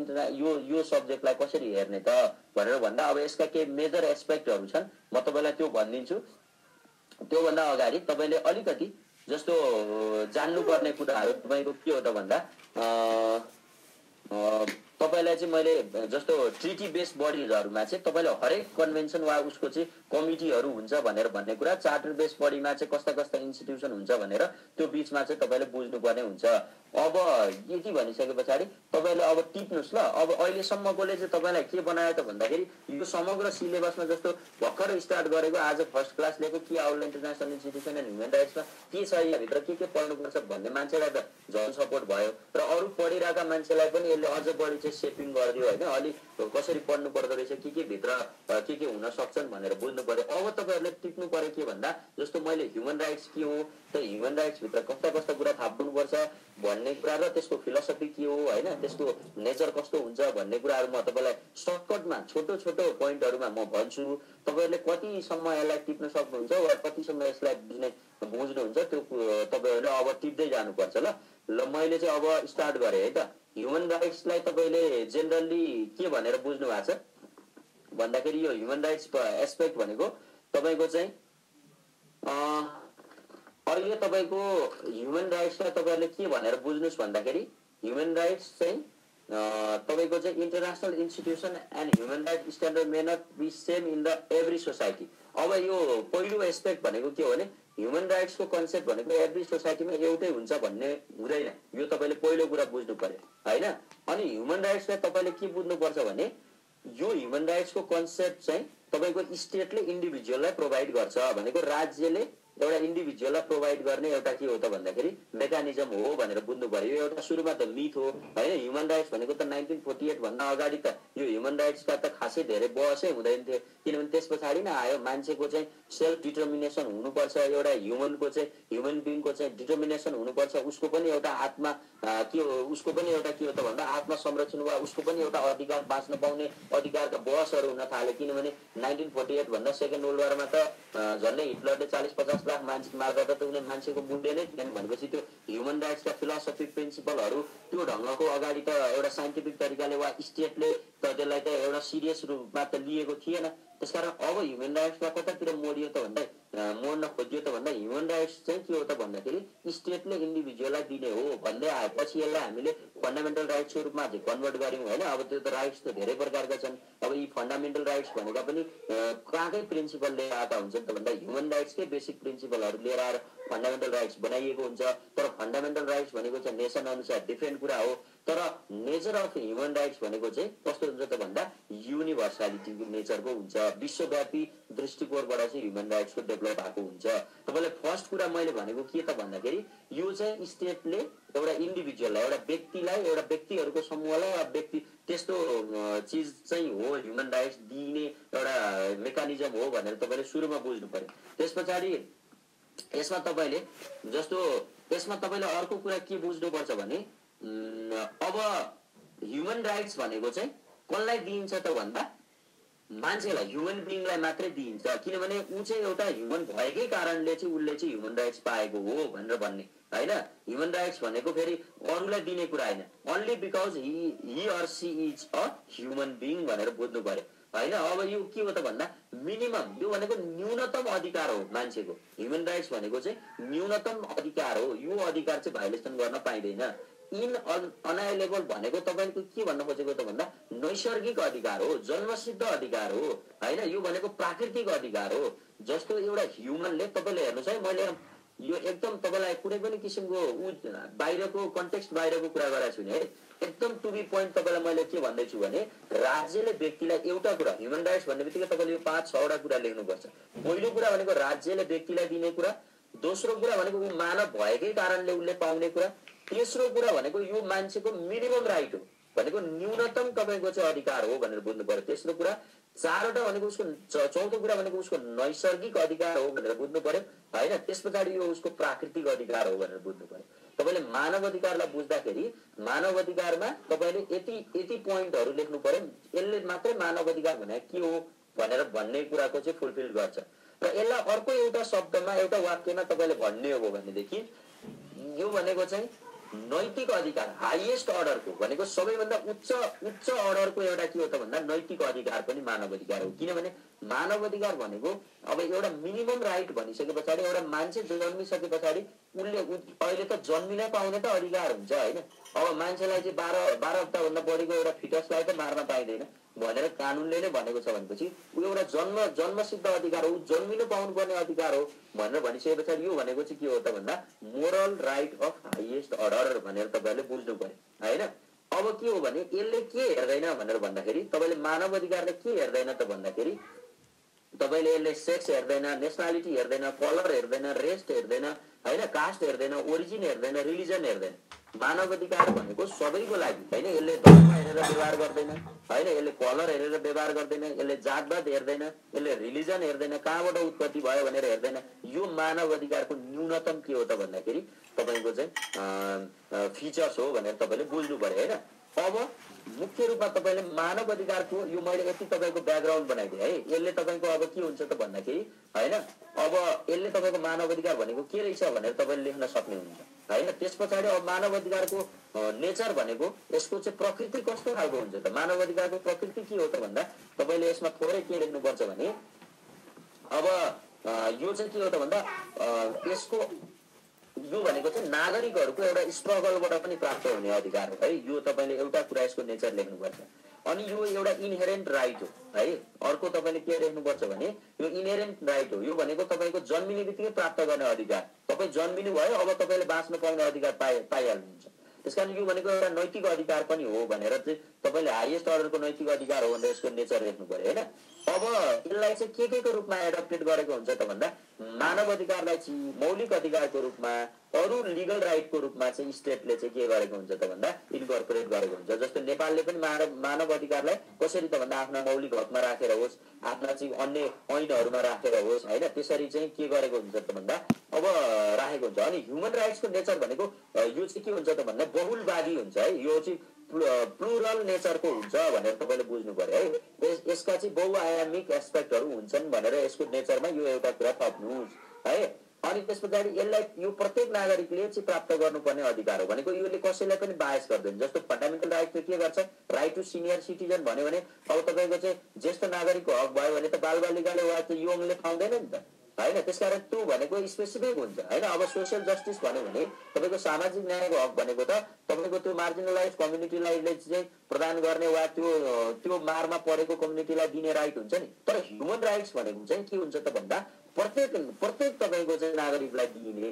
यो सब्जेक्टलाई कसरी हेर्ने त भनेर भन्दा अब यसका केही मेजर एस्पेक्टहरू छन्, म तपाईँलाई त्यो भनिदिन्छु। त्योभन्दा अगाडि तपाईँले अलिकति जस्तो जान्नुपर्ने कुराहरू तपाईँको के हो त भन्दा तपाईँलाई चाहिँ मैले जस्तो ट्रिटी बेस्ड बडीहरूमा चाहिँ तपाईँले हरेक कन्भेन्सन वा उसको चाहिँ कमिटीहरू हुन्छ भनेर भन्ने कुरा, चार्टर बेस्ड बडीमा चाहिँ कस्ता कस्ता इन्स्टिट्युसन हुन्छ भनेर त्यो बिचमा चाहिँ तपाईँले बुझ्नुपर्ने हुन्छ। अब यति भनिसके पछाडि तपाईँले अब टिप्नुहोस् ल। अब अहिलेसम्मकोले चाहिँ तपाईँलाई के बनायो त भन्दाखेरि यो समग्र सिलेबसमा जस्तो भर्खर स्टार्ट गरेको आज फर्स्ट क्लास लिएको के आउट इन्टरनेसनल इन्स्टिट्युसन एन्ड ह्युमन राइट्समा के छ यहाँभित्र के पढ्नुपर्छ भन्ने मान्छेलाई त झन् सपोर्ट भयो र अरू पढिरहेका मान्छेलाई पनि यसले अझ बढी चाहिँ सेपिङ गरिदियो होइन। अलिक कसरी पढ्नु पर्दो रहेछ, के भित्र के हुन सक्छन् भनेर बुझ्नु पर्यो। अब तपाईँहरूले टिप्नु पर्यो के भन्दा जस्तो मैले ह्युमन राइट्स के हो त, ह्युमन राइट्सभित्र कस्ता कस्ता कुरा थाप्नुपर्छ भन्ने कुरा र त्यसको फिलोसफी के हो होइन, त्यसको नेचर कस्तो हुन्छ भन्ने कुराहरू म तपाईँलाई सर्टकटमा छोटो छोटो पोइन्टहरूमा म भन्छु। तपाईँहरूले कतिसम्म यसलाई टिप्न सक्नुहुन्छ वा कतिसम्म यसलाई बुझ्नुहुन्छ त्यो तपाईँहरूले अब टिप्दै जानुपर्छ ल। मैले चाहिँ अब स्टार्ट गरेँ है त। ह्युमन राइट्सलाई तपाईँले जेनरली के भनेर बुझ्नु भएको छ भन्दाखेरि यो ह्युमन राइट्स एस्पेक्ट भनेको तपाईँको चाहिँ अहिले तपाईँको ह्युमन राइट्सलाई तपाईँहरूले के भनेर बुझ्नुहोस् भन्दाखेरि ह्युमन राइट्स चाहिँ तपाईँको चाहिँ international institution and human right standard may not be same in the every society. अब यो पहिलो एस्पेक्ट भनेको के हो भने ह्युमन राइट्सको कन्सेप्ट भनेको एभ्री सोसाइटीमा एउटै हुन्छ भन्ने हुँदैन। यो तपाईँले पहिलो कुरा बुझ्नु पर्यो होइन। अनि ह्युमन राइट्सलाई तपाईँले के बुझ्नुपर्छ भने यो ह्युमन राइट्सको कन्सेप्ट चाहिँ तपाईँको स्टेटले इन्डिभिजुअललाई प्रोभाइड गर्छ भनेको राज्यले एउटा इन्डिभिजुअललाई प्रोभाइड गर्ने एउटा के हो त भन्दाखेरि मेकानिजम हो भनेर बुझ्नु पर्यो। यो एउटा सुरुमा त मिथ हो होइन। ह्युमन राइट्स भनेको त 1948 भन्दा अगाडि त यो ह्युमन राइट्सका त खासै धेरै बहसै हुँदैन थियो, किनभने त्यस पछाडि नै आयो मान्छेको चाहिँ सेल्फ डिटर्मिनेसन हुनुपर्छ, एउटा ह्युमनको चाहिँ ह्युमन बिङको चाहिँ डिटर्मिनेसन हुनुपर्छ, उसको पनि एउटा आत्मा के हो, उसको पनि एउटा के हो त भन्दा आत्मा संरक्षण वा उसको पनि एउटा अधिकार बाँच्न पाउने अधिकारका बहसहरू हुन थाल्यो। किनभने 1948 भन्दा सेकेन्ड वर्ल्ड वारमा त झन्डै हिटलरले 40-50 लाख मान्छे मार्दा त उनीहरू मान्छेको मुन्डे नै थिएन भनेपछि त्यो ह्युमन राइट्सका फिलोसफी प्रिन्सिपलहरू त्यो ढङ्गको अगाडि त एउटा साइन्टिफिक तरिकाले वा स्टेटले त त्यसलाई त एउटा सिरियस रूपमा त लिएको थिएन। त्यसकारण अब ह्युमन राइट्सलाई कतातिर मोडियो त भन्दा मोड्न खोजियो त भन्दा ह्युमन राइट्स चाहिँ के हो त भन्दाखेरि स्टेटले इन्डिभिजुअललाई दिने हो भन्दै आएपछि यसलाई हामीले फन्डामेन्टल राइट्सको रूपमा चाहिँ कन्भर्ट गऱ्यौँ होइन। अब त्यो त राइट्स त धेरै प्रकारका छन्। अब यी फन्डामेन्टल राइट्स भनेका पनि कहाँकै प्रिन्सिपल लिएर आएका हुन्छन् त भन्दा ह्युमन राइट्सकै बेसिक प्रिन्सिपलहरू लिएर आएर फन्डामेन्टल राइट्स बनाइएको हुन्छ। तर फन्डामेन्टल राइट्स भनेको चाहिँ नेसन अनुसार डिफ्रेन्ट कुरा हो। तर नेचर अफ ह्युमन राइट्स भनेको चाहिँ कस्तो हुन्छ त भन्दा युनिभर्सालिटीको नेचरको हुन्छ, विश्वव्यापी दृष्टिकोणबाट चाहिँ ह्युमन राइट्सको डेभलप भएको हुन्छ। तपाईँलाई फर्स्ट कुरा मैले भनेको के त भन्दाखेरि यो चाहिँ स्टेटले एउटा इन्डिभिजुअललाई एउटा व्यक्तिलाई एउटा व्यक्तिहरूको समूहलाई व्यक्ति त्यस्तो चिज चाहिँ हो ह्युमन राइट्स दिने एउटा मेकानिजम हो भनेर तपाईँले सुरुमा बुझ्नु पर्यो। त्यस पछाडि यसमा तपाईँले जस्तो यसमा तपाईँले अर्को कुरा के बुझ्नुपर्छ भने अब ह्युमन राइट्स भनेको चाहिँ कसलाई दिइन्छ त भन्दा मान्छेलाई ह्युमन बिङलाई मात्रै दिइन्छ। किनभने ऊ चाहिँ एउटा ह्युमन भएकै कारणले चाहिँ उसले चाहिँ ह्युमन राइट्स पाएको हो भनेर भन्ने होइन। ह्युमन राइट्स भनेको फेरि अरूलाई दिने कुरा होइन, only because he or she is a human being भनेर बुझ्नु पर्यो होइन। अब यो के हो त भन्दा मिनिमम यो भनेको न्यूनतम अधिकार हो मान्छेको। ह्युमन राइट्स भनेको चाहिँ न्यूनतम अधिकार हो, यो अधिकार चाहिँ भाइलेसन गर्न पाइँदैन। इन अनएलेबल भनेको तपाईँको के भन्न खोजेको त भन्दा नैसर्गिक अधिकार हो, जन्मसिद्ध अधिकार हो होइन। यो भनेको प्राकृतिक अधिकार हो। जस्तो एउटा ह्युमनले तपाईँले हेर्नुहोस् है, मैले यो एकदम तपाईँलाई कुनै पनि किसिमको बाहिरको कन्टेक्स्ट बाहिरको कुरा गरेको छु नि है, एकदम टु बी पोइन्ट तपाईँलाई मैले के भन्दैछु भने राज्यले व्यक्तिलाई एउटा कुरा ह्युमन राइट्स भन्ने बित्तिकै तपाईँले यो 5-6वटा कुरा लेख्नुपर्छ। पहिलो कुरा भनेको राज्यले व्यक्तिलाई दिने कुरा, दोस्रो कुरा भनेको ऊ मानव भएकै कारणले उसले पाउने कुरा, तेस्रो कुरा भनेको यो मान्छेको मिनिमम राइट हो भनेको न्यूनतम तपाईँको चाहिँ अधिकार हो भनेर बुझ्नु पर्यो। तेस्रो कुरा, चारवटा भनेको उसको चौथो कुरा भनेको उसको नैसर्गिक अधिकार हो भनेर बुझ्नु पर्यो होइन। त्यस पछाडि यो उसको प्राकृतिक अधिकार हो भनेर बुझ्नु पर्यो। तपाईँले मानव अधिकारलाई बुझ्दाखेरि मानव अधिकारमा तपाईँले यति पोइन्टहरू लेख्नु पर्यो, यसले मात्रै मानव अधिकार भनेको के हो भनेर भन्ने कुराको चाहिँ फुलफिल गर्छ। र यसलाई अर्को एउटा शब्दमा एउटा वाक्यमा तपाईँले भन्ने हो भनेदेखि यो भनेको चाहिँ नैतिक अधिकार हाईएस्ट अर्डरको भनेको सबैभन्दा उच्च अर्डरको एउटा के हो त भन्दा नैतिक अधिकार पनि मानव अधिकार हो। किनभने मानव अधिकार भनेको अब एउटा मिनिमम राइट भनिसके पछाडि एउटा मान्छे जन्मिसके पछाडि उसले अहिले त जन्मिनै पाउने त अधिकार हुन्छ होइन। अब मान्छेलाई चाहिँ 12 हप्ताभन्दा बढीको एउटा फिटसलाई त मार्न पाइँदैन भनेर कानुनले नै भनेको छ भनेपछि ऊ एउटा जन्मसिद्ध अधिकार हो, जन्मिनु पाउनुपर्ने अधिकार हो भनेर भनिसके पछाडि यो भनेको चाहिँ के हो त भन्दा moral right of highest order भनेर तपाईँहरूले बुझ्नु पर्यो होइन। अब के हो भने यसले के हेर्दैन भनेर भन्दाखेरि तपाईँले मानव अधिकारले के हेर्दैन त भन्दाखेरि तपाईँले यसले सेक्स हेर्दैन, नेसनालिटी हेर्दैन, कलर हेर्दैन, रेस्ट हेर्दैन होइन, कास्ट हेर्दैन, ओरिजिन हेर्दैन, रिलिजन हेर्दैन। मानव अधिकार भनेको सबैको लागि होइन। यसले धर्म हेरेर व्यवहार गर्दैन होइन, यसले कलर हेरेर व्यवहार गर्दैन, यसले जातवाद हेर्दैन, यसले रिलिजन हेर्दैन, कहाँबाट उत्पत्ति भयो भनेर हेर्दैन। यो मानव अधिकारको न्यूनतम के हो त भन्दाखेरि तपाईँको चाहिँ फिचर्स हो भनेर तपाईँले बुझ्नु पर्यो होइन। अब मुख्य रूपमा तपाईँले मानव अधिकारको यो मैले यति तपाईँको ब्याकग्राउन्ड बनाइदिएँ है। यसले तपाईँको अब के हुन्छ त भन्दाखेरि होइन, अब यसले तपाईँको मानव अधिकार भनेको के रहेछ भनेर तपाईँले लेख्न सक्नुहुन्छ होइन। त्यस पछाडि अब मानव अधिकारको नेचर भनेको यसको चाहिँ प्रकृति कस्तो खालको हुन्छ त, मानव अधिकारको प्रकृति के हो त भन्दा तपाईँले यसमा थोरै के लेख्नुपर्छ भने अब यो चाहिँ के हो त भन्दा यसको यो भनेको चाहिँ नागरिकहरूको एउटा स्ट्रगलबाट पनि प्राप्त हुने अधिकार हो है। यो तपाईँले एउटा कुरा यसको नेचर लेख्नुपर्छ। अनि यो एउटा इनहेरेन्ट राइट हो है। अर्को तपाईँले के लेख्नुपर्छ भने यो इनहेरेन्ट राइट हो। यो भनेको तपाईँको जन्मिने बित्तिकै प्राप्त गर्ने अधिकार। तपाईँ जन्मिनु भयो अब तपाईँले बाँच्न पाउने अधिकार पाइहाल्नुहुन्छ। त्यसकारण यो भनेको एउटा नैतिक अधिकार पनि हो भनेर चाहिँ तपाईँले हाइएस्ट अर्डरको नैतिक अधिकार हो भनेर यसको नेचर लेख्नु पर्यो होइन। अब यसलाई चाहिँ के को रूपमा एडप्टेड गरेको हुन्छ त भन्दा मानव अधिकारलाई चाहिँ मौलिक अधिकारको रूपमा अरू लिगल राइटको रूपमा चाहिँ स्टेटले चाहिँ के गरेको हुन्छ त भन्दा इन्कर्पोरेट गरेको हुन्छ। जस्तो नेपालले पनि मानव अधिकारलाई कसरी त भन्दा आफ्ना मौलिक हकमा राखेर होस्, आफ्ना चाहिँ अन्य ऐनहरूमा राखेर होस् होइन, त्यसरी चाहिँ के गरेको हुन्छ त भन्दा अब राखेको हुन्छ। अनि ह्युमन राइट्सको नेचर भनेको यो चाहिँ के हुन्छ त भन्दा बहुलवादी हुन्छ है। यो चाहिँ प्लुरल नेचरको हुन्छ भनेर तपाईँले बुझ्नु पर्यो है। यसका चाहिँ बहुआयामिक एस्पेक्टहरू हुन्छन् भनेर यसको नेचरमा यो एउटा कुरा थप्नुहोस् है। अनि त्यस पछाडि यसलाई यो प्रत्येक नागरिकले चाहिँ प्राप्त गर्नुपर्ने अधिकार हो भनेको योले कसैलाई पनि बायस गर्दैन। जस्तो फन्डामेन्टल राइटले के गर्छ, राइट टु सिनियर सिटिजन भन्यो भने अब तपाईँको चाहिँ ज्येष्ठ नागरिकको हक भयो भने त बालबालिकाले वा त्यो यङले पाउँदैन नि त होइन। त्यसकारण त्यो भनेको स्पेसिफिक हुन्छ होइन। अब सोसियल जस्टिस भन्यो भने तपाईँको सामाजिक न्यायको हक भनेको त तपाईँको त्यो मार्जिनलाइज कम्युनिटीलाई चाहिँ प्रदान गर्ने वा त्यो मारमा परेको कम्युनिटीलाई दिने राइट हुन्छ नि। तर ह्युमन राइट्स भनेको चाहिँ के हुन्छ त भन्दा प्रत्येक तपाईँको चाहिँ नागरिकलाई दिइने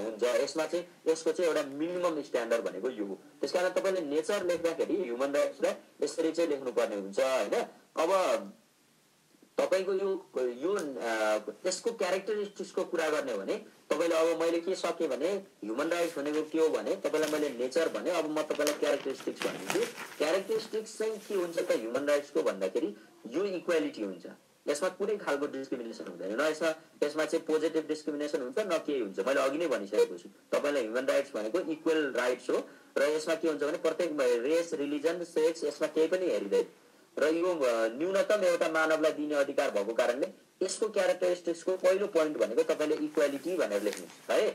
हुन्छ। यसमा चाहिँ यसको चाहिँ एउटा मिनिमम स्ट्यान्डर्ड भनेको यो हो। त्यसकारण तपाईँले नेचर लेख्दाखेरि ह्युमन राइट्सलाई यसरी चाहिँ लेख्नुपर्ने हुन्छ होइन। अब तपाईँको यो यसको क्यारेक्टरिस्टिक्सको कुरा गर्ने हो भने तपाईँले अब मैले के सकेँ भने ह्युमन राइट्स भनेको के हो भने तपाईँलाई मैले नेचर भने अब म तपाईँलाई क्यारेक्टरिस्टिक्स भनिदिन्छु। क्यारेक्टरिस्टिक्स चाहिँ के हुन्छ त ह्युमन राइट्सको भन्दाखेरि यो इक्वालिटी हुन्छ। यसमा कुनै खालको डिस्क्रिमिनेसन हुँदैन न। यसमा चाहिँ पोजिटिभ डिस्क्रिमिनेसन हुन्छ न केही हुन्छ। मैले अघि नै भनिसकेको छु तपाईँलाई ह्युमन राइट्स भनेको इक्वल राइट्स हो र यसमा के हुन्छ भने प्रत्येक रेस, रिलिजन, सेक्स यसमा केही पनि हेरिँदैन र यो न्यूनतम एउटा मानवलाई दिने अधिकार भएको कारणले यसको क्यारेक्टरिस्टिक्सको पहिलो पोइन्ट भनेको तपाईँले इक्वालिटी भनेर लेख्नुहोस् है।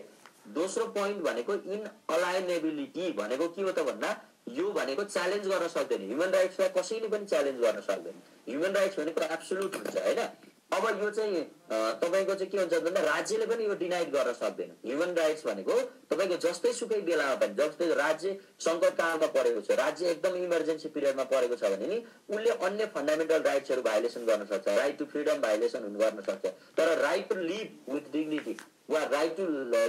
दोस्रो पोइन्ट भनेको इनअलाइनेबिलिटी भनेको के हो त भन्दा यो भनेको च्यालेन्ज गर्न सक्दैन। ह्युमन राइट्सलाई कसैले पनि च्यालेन्ज गर्न सक्दैन। ह्युमन राइट्स भनेको एब्सोल्युट हुन्छ होइन। अब यो चाहिँ तपाईँको चाहिँ के हुन्छ भन्दा राज्यले पनि यो डिनाइड गर्न सक्दैन। ह्युमन राइट्स भनेको तपाईँको जस्तै सुकै बेलामा पनि जस्तै राज्य सङ्कट कालमा परेको छ, राज्य एकदम इमर्जेन्सी पिरियडमा परेको छ भने नि उसले अन्य फन्डामेन्टल राइट्सहरू भाइलेसन गर्न सक्छ। राइट टु फ्रिडम भाइलेसन गर्न सक्छ। तर right to live with dignity वा राइट टु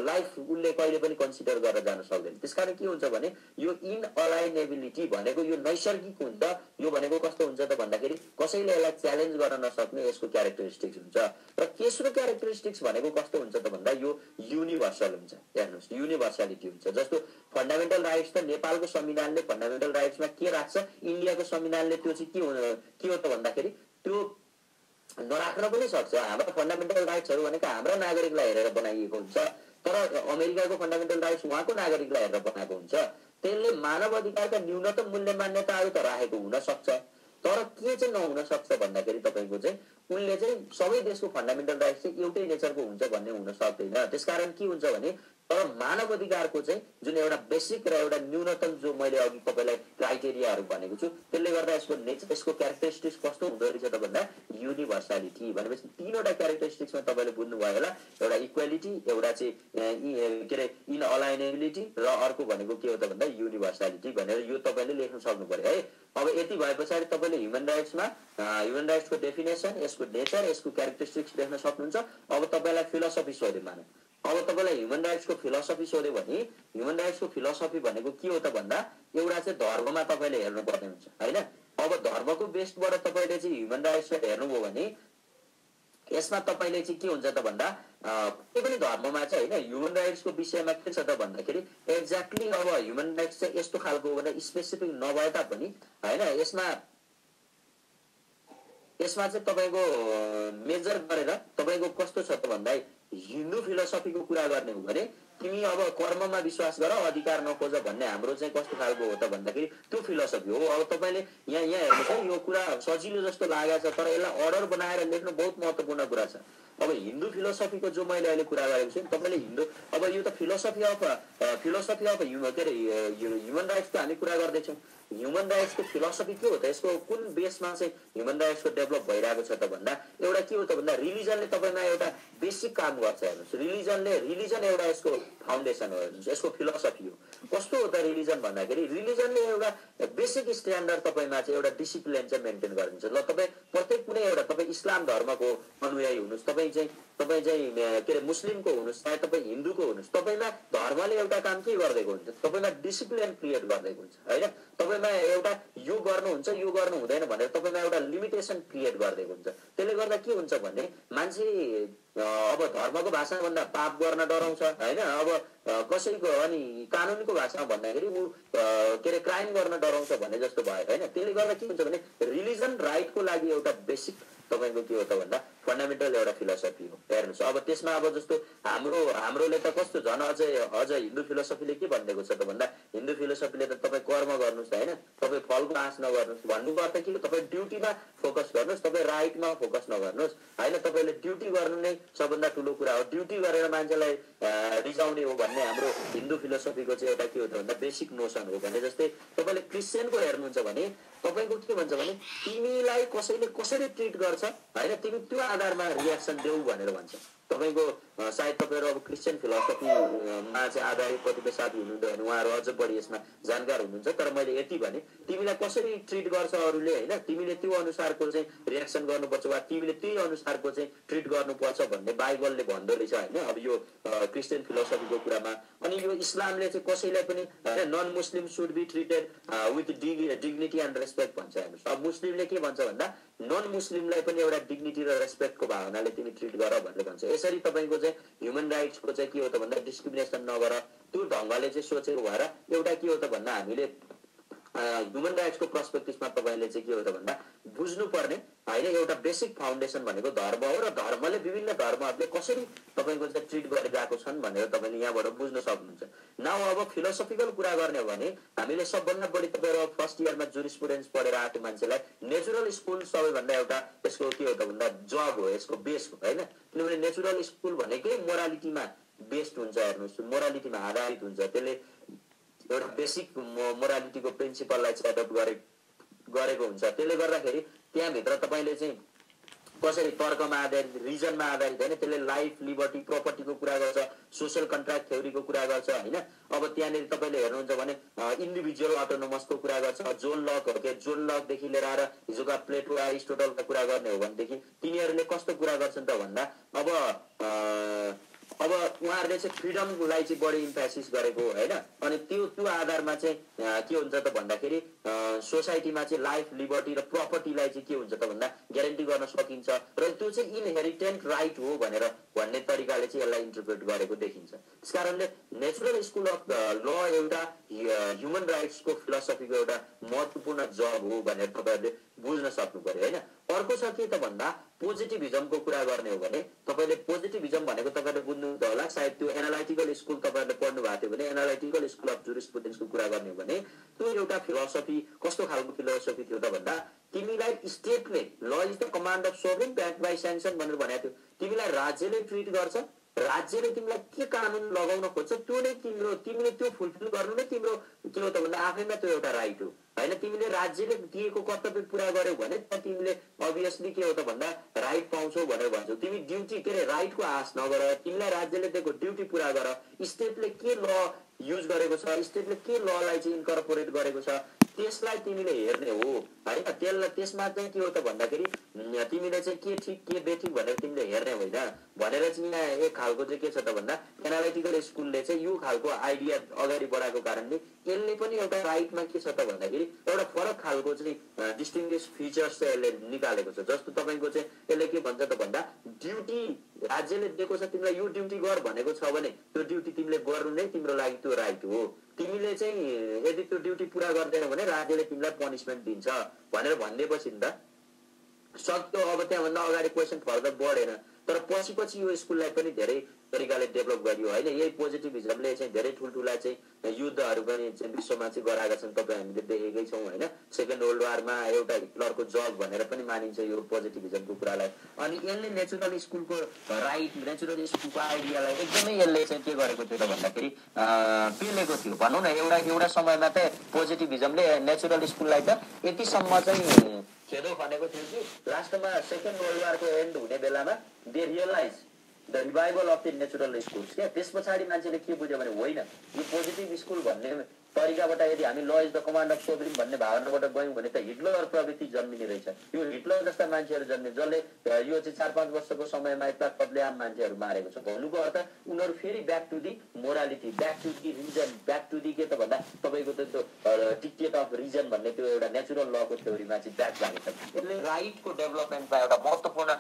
लाइफ उसले कहिले पनि कन्सिडर गरेर जान सक्दैन। त्यसकारण के हुन्छ भने यो इनअलाइनेबिलिटी भनेको यो नैसर्गिक हुन्छ। यो भनेको कस्तो हुन्छ त भन्दाखेरि कसैले यसलाई च्यालेन्ज गर्न नसक्ने यसको क्यारेक्टरिस्टिक्स हुन्छ। र तेस्रो क्यारेक्टरिस्टिक्स भनेको कस्तो हुन्छ त भन्दा यो युनिभर्सल हुन्छ। हेर्नुहोस् युनिभर्सालिटी हुन्छ। जस्तो फन्डामेन्टल राइट्स त नेपालको संविधानले फन्डामेन्टल राइट्समा के राख्छ, इन्डियाको संविधानले त्यो चाहिँ के हो त भन्दाखेरि त्यो नराख्न पनि सक्छ। हाम्रो फन्डामेन्टल राइट्सहरू भनेको हाम्रा नागरिकलाई हेरेर बनाइएको हुन्छ। तर अमेरिकाको फन्डामेन्टल राइट्स उहाँको नागरिकलाई हेरेर बनाएको हुन्छ। त्यसले मानव अधिकारका न्यूनतम मूल्य मान्यताहरू त राखेको हुन सक्छ। तर के चाहिँ नहुन सक्छ भन्दाखेरि तपाईँको चाहिँ उनले चाहिँ सबै देशको फन्डामेन्टल राइट्स चाहिँ एउटै नेचरको हुन्छ भन्ने हुन सक्दैन। त्यसकारण के हुन्छ भने तर मानव अधिकारको चाहिँ जुन एउटा बेसिक र एउटा न्यूनतम जो मैले अघि तपाईँलाई क्राइटेरियाहरू भनेको छु त्यसले गर्दा यसको नेचर यसको क्यारेक्टरिस्टिक्स कस्तो हुँदो रहेछ त भन्दा युनिभर्सालिटी भनेपछि तीनवटा क्यारेक्टरिस्टिक्समा तपाईँले बुझ्नुभयो होला। एउटा इक्वालिटी, एउटा चाहिँ के अरे इनअलाइनेबिलिटी र अर्को भनेको के हो त भन्दा युनिभर्सालिटी भनेर यो तपाईँले लेख्न सक्नु पर्यो है। अब यति भए पछाडि तपाईँले ह्युमन राइट्सको डेफिनेसन, यसको नेचर, यसको क्यारेक्टरिस्टिक्स लेख्न सक्नुहुन्छ। अब तपाईँलाई फिलोसफी सोध्यो मानव, अब तपाईँलाई ह्युमन राइट्सको फिलोसफी सोध्यो भने ह्युमन राइट्सको फिलोसफी भनेको के हो त भन्दा एउटा चाहिँ धर्ममा तपाईँले हेर्नुपर्ने हुन्छ होइन। अब धर्मको बेसबाट तपाईँले चाहिँ ह्युमन राइट्सलाई हेर्नुभयो भने यसमा तपाईँले चाहिँ के हुन्छ त भन्दा कुनै पनि धर्ममा चाहिँ होइन ह्युमन राइट्सको विषयमा के छ त भन्दाखेरि एक्ज्याक्टली अब ह्युमन राइट्स चाहिँ यस्तो खालको भनेर स्पेसिफिक नभए तापनि होइन यसमा चाहिँ तपाईँको मेजर गरेर तपाईँको कस्तो छ त भन्दा हिन्दू फिलोसफीको कुरा गर्ने हो भने तिमी अब कर्ममा विश्वास गर, अधिकार नखोज भन्ने हाम्रो चाहिँ कस्तो खालको हो त भन्दाखेरि त्यो फिलोसफी हो। अब तपाईँले यहाँ हेर्नुहोस् है, यो कुरा सजिलो जस्तो लागेको छ तर यसलाई अर्डर बनाएर लेख्नु बहुत महत्त्वपूर्ण कुरा छ। अब हिन्दू फिलोसफीको जो मैले अहिले कुरा गरेको छु तपाईँले हिन्दू अब यो त फिलोसफी अफ के अरे ह्युमन राइट्सको हामी कुरा गर्दैछौँ। ह्युमन राइट्सको फिलोसफी के हो त, यसको कुन बेसमा चाहिँ ह्युमन राइट्सको डेभलप भइरहेको छ त भन्दा एउटा के हो त भन्दा रिलिजनले तपाईँमा एउटा बेसिक काम गर्छ। हेर्नुहोस् रिलिजन एउटा यसको फाउन्डेसन हो। हेर्नुहोस् यसको फिलोसफी हो। कस्तो हो त रिलिजन भन्दाखेरि रिलिजनले एउटा बेसिक स्ट्यान्डर्ड तपाईँमा चाहिँ एउटा डिसिप्लिन चाहिँ मेन्टेन गरिदिन्छ। ल तपाईँ प्रत्येक कुनै एउटा तपाईँ इस्लाम धर्मको अनुयायी हुनुहोस्, तपाईँ चाहिँ के अरे मुस्लिमको हुनुहोस्, चाहे तपाईँ हिन्दूको हुनुहोस्, तपाईँमा धर्मले एउटा काम के गरिदिएको हुन्छ, तपाईँमा डिसिप्लिन क्रिएट गरिदिएको हुन्छ होइन। तपाईँमा एउटा यो गर्नुहुन्छ यो गर्नु हुँदैन भनेर तपाईँमा एउटा लिमिटेसन क्रिएट गरिदिएको हुन्छ। त्यसले गर्दा के हुन्छ भने मान्छे अब धर्मको भाषामा भन्दा पाप गर्न डराउँछ होइन। अब कसैको अनि कानुनको भाषामा भन्दाखेरि ऊ के अरे क्राइम गर्न डराउँछ भने जस्तो भयो होइन। त्यसले गर्दा के हुन्छ भने रिलिजन राइटको लागि एउटा बेसिक तपाईँको के हो त भन्दा फन्डामेन्टल एउटा फिलोसफी हो। हेर्नुहोस् अब त्यसमा अब जस्तो हाम्रोले त कस्तो झन् अझ हिन्दू फिलोसफीले के भनिदिएको छ त भन्दा हिन्दू फिलोसफीले त तपाईँ कर्म गर्नुहोस् होइन, तपाईँ फलको आश नगर्नुहोस्। भन्नुको अर्थ के, तपाईँ ड्युटीमा फोकस गर्नुहोस्, तपाईँ राइटमा फोकस नगर्नुहोस् होइन। तपाईँले ड्युटी गर्नु नै सबभन्दा ठुलो कुरा हो। ड्युटी गरेर मान्छेलाई रिजाउने हो भन्ने हाम्रो हिन्दू फिलोसफीको चाहिँ एउटा के हो त भन्दा बेसिक नोसन हो। भने जस्तै तपाईँले क्रिस्चियनको हेर्नुहुन्छ भने तपाईँको के भन्छ भने तिमीलाई कसैले कसरी ट्रिट गर्छ होइन, तिमी त्यो आधारमा रियाक्सन देऊ भनेर भन्छ। तपाईँको सायद तपाईँहरू अब क्रिस्चियन फिलोसफीमा चाहिँ आधारित कतिपय साथी हुनुहुन्छ भने उहाँहरू अझ बढी यसमा जानकार हुनुहुन्छ। तर मैले यति भने तिमीलाई कसरी ट्रिट गर्छ अरूले होइन, तिमीले त्यो अनुसारको चाहिँ रियाक्सन गर्नुपर्छ वा तिमीले त्यही अनुसारको चाहिँ ट्रिट गर्नुपर्छ भन्ने बाइबलले भन्दो रहेछ होइन। अब यो क्रिस्चियन फिलोसफीको कुरामा अनि यो इस्लामले चाहिँ कसैलाई पनि non Muslim should be treated with dignity and respect भन्छ। हेर्नुहोस् अब मुस्लिमले के भन्छ भन्दा नन मुस्लिमलाई पनि एउटा डिग्निटी र रेस्पेक्टको भावनाले तिमी ट्रिट गर भनेर भन्छ। यसरी तपाईँको चाहिँ ह्युमन राइट्सको चाहिँ के हो त भन्दा डिस्क्रिमिनेसन नगर, त्यो ढङ्गले चाहिँ सोचेको भएर एउटा के हो त भन्दा हामीले ह्युमन राइट्सको पर्सपेक्टिभमा तपाईँले चाहिँ के हो त भन्दा बुझ्नुपर्ने होइन एउटा बेसिक फाउन्डेसन भनेको धर्म हो र धर्मले विभिन्न धर्महरूले कसरी तपाईँको चाहिँ ट्रिट गरिरहेको छन् भनेर तपाईँले यहाँबाट बुझ्न सक्नुहुन्छ। नाउ अब फिलोसफिकल कुरा गर्ने हो भने हामीले सबभन्दा बढी तपाईँहरू फर्स्ट इयरमा जुरिस्प्रुडेन्स पढेर आएको मान्छेलाई नेचुरल स्कुल सबैभन्दा एउटा यसको के हो त भन्दा जब हो, यसको बेस हो होइन। किनभने नेचुरल स्कुल भनेकै मोरालिटीमा बेस्ड हुन्छ। हेर्नुहोस् मोरालिटीमा आधारित हुन्छ, त्यसले एउटा बेसिक मोरालिटीको प्रिन्सिपललाई चाहिँ एडप्ट गरेको हुन्छ। त्यसले गर्दाखेरि त्यहाँभित्र तपाईँले चाहिँ कसरी तर्कमा आधारित रिजनमा आधारित होइन, त्यसले लाइफ लिबर्टी प्रोपर्टीको कुरा गर्छ, सोसल कन्ट्र्याक्ट थ्योरीको कुरा गर्छ होइन। अब त्यहाँनिर तपाईँले हेर्नुहुन्छ भने इन्डिभिजुअल अटोनोमसको कुरा गर्छ। जोन लकदेखि लिएर आएर हिजोका प्लेटो एरिस्टोटलका कुरा गर्ने हो भनेदेखि तिनीहरूले कस्तो कुरा गर्छन् त भन्दा अब उहाँहरूले चाहिँ फ्रिडमलाई चाहिँ बढी इम्फेसिस गरेको होइन। अनि त्यो आधारमा चाहिँ के हुन्छ त भन्दाखेरि सोसाइटीमा चाहिँ लाइफ लिबर्टी र प्रपर्टीलाई चाहिँ के हुन्छ त भन्दा ग्यारेन्टी गर्न सकिन्छ र त्यो चाहिँ इनहेरिटेन्ट राइट हो भन्ने तरिकाले चाहिँ यसलाई इन्टरप्रेट गरेको देखिन्छ। त्यस कारणले नेचुरल स्कुल अफ ल एउटा ह्युमन राइट्सको फिलोसफीको एउटा महत्त्वपूर्ण जब हो भनेर तपाईँहरूले बुझ्न सक्नु पर्यो होइन। अर्को छ के त भन्दा पोजिटिभिजमको कुरा गर्ने हो भने तपाईँले पोजिटिभिजम भनेको तपाईँले बुझ्नुहुन्छ होला, सायद त्यो एनालाइटिकल स्कुल तपाईँहरूले पढ्नु भएको थियो भने एनालाइटिकल स्कुल अफ जुरिस्प्रुडेन्सको कुरा गर्ने हो भने त्यो एउटा फिलोसफी कस्तो खालको फिलोसफी थियो त भन्दा तिमीलाई स्टेटले law is the command of sovereign backed by sanction भनेर भनेको थियो। तिमीलाई राज्यले ट्रिट गर्छ, राज्यले तिमीलाई के कानुन लगाउन खोज्छ त्यो नै तिमीले त्यो फुलफिल गर्नु नै तिम्रो के हो त भन्दा आफैमा त्यो एउटा राइट हो होइन। तिमीले राज्यले दिएको कर्तव्य पुरा गर्यौ भने तिमीले अभियसली के हो त भन्दा राइट पाउँछौ भनेर भन्छौ। तिमी ड्युटी के अरे राइटको आश नगर, तिमीलाई राज्यले दिएको ड्युटी पुरा गर। स्टेटले के ल युज गरेको छ, स्टेटले के ललाई चाहिँ इन्कर्पोरेट गरेको छ त्यसलाई तिमीले हेर्ने हो होइन। त्यसमा चाहिँ के हो त भन्दाखेरि तिमीले चाहिँ के ठिक के बेठिक भनेर तिमीले हेर्ने होइन भनेर चाहिँ यहाँ एक खालको चाहिँ के छ त भन्दा एनालाइटिकल स्कुलले चाहिँ यो खालको आइडिया अगाडि बढाएको कारणले यसले पनि एउटा राइटमा के छ त भन्दाखेरि एउटा फरक खालको चाहिँ डिस्टिङ्ग्विस फिचर्स चाहिँ यसले निकालेको छ। जस्तो तपाईँको चाहिँ यसले के भन्छ त भन्दा ड्युटी राज्यले दिएको छ तिमीलाई यो ड्युटी गर भनेको छ भने त्यो ड्युटी तिमीले गर्नु नै तिम्रो लागि त्यो राइट हो। तिमीले चाहिँ यदि त्यो ड्युटी पुरा गर्दैन भने राज्यले तिमीलाई पनिसमेन्ट दिन्छ भनेर भनिदिएपछि नि त सक्यो। अब त्यहाँभन्दा अगाडि क्वेसन फर्दर बढेन, तर पछि यो स्कुललाई पनि धेरै तरिकाले डेभलप गरियो होइन। यही पोजिटिभिजमले चाहिँ धेरै ठुल्ठुला चाहिँ युद्धहरू पनि चाहिँ विश्वमा चाहिँ गराएका छन्, तपाईँ हामीले देखेकै छौँ होइन। सेकेन्ड वर्ल्ड वारमा एउटा हिटलरको जब भनेर पनि मानिन्छ यो पोजिटिभिजमको कुरालाई। अनि यसले नेचुरल स्कुलको राइट, नेचुरल स्कुलको आइडियालाई एकदमै यसले चाहिँ के गरेको थियो त भन्दाखेरि पेलेको थियो भनौँ न। एउटा समयमा त पोजिटिभिजमले नेचुरल स्कुललाई त यतिसम्म चाहिँ खेदो भनेको थियो कि लास्टमा सेकेन्ड वर्ल्ड वारको एन्ड हुने बेलामा they realize the revival of the natural schools क्या। त्यस पछाडि मान्छेले के बुझ्यो भने होइन यो पोजिटिभ स्कुल भन्ने तरिकाबाट यदि हामी ल इज द कमान्ड अफ सोभरिन भन्ने भावनाबाट गयौँ भने त हिटलर प्रवृत्ति जन्मिने रहेछ। यो हिटलर जस्ता मान्छेहरू जन्मे जसले यो चाहिँ 4-5 वर्षको समयमा यता कत्लेआम मान्छेहरू मारेको छ। भन्नुको अर्थ उनीहरू फेरि back to the morality, back to the reason, back to the के त भन्दा तपाईँको त्यो डिक्टेट अफ रिजन भन्ने त्यो एउटा नेचुरल लको थ्योरीमा चाहिँ ब्याक लागेको छ। यसले राइटको डेभलपमेन्टमा एउटा महत्त्वपूर्ण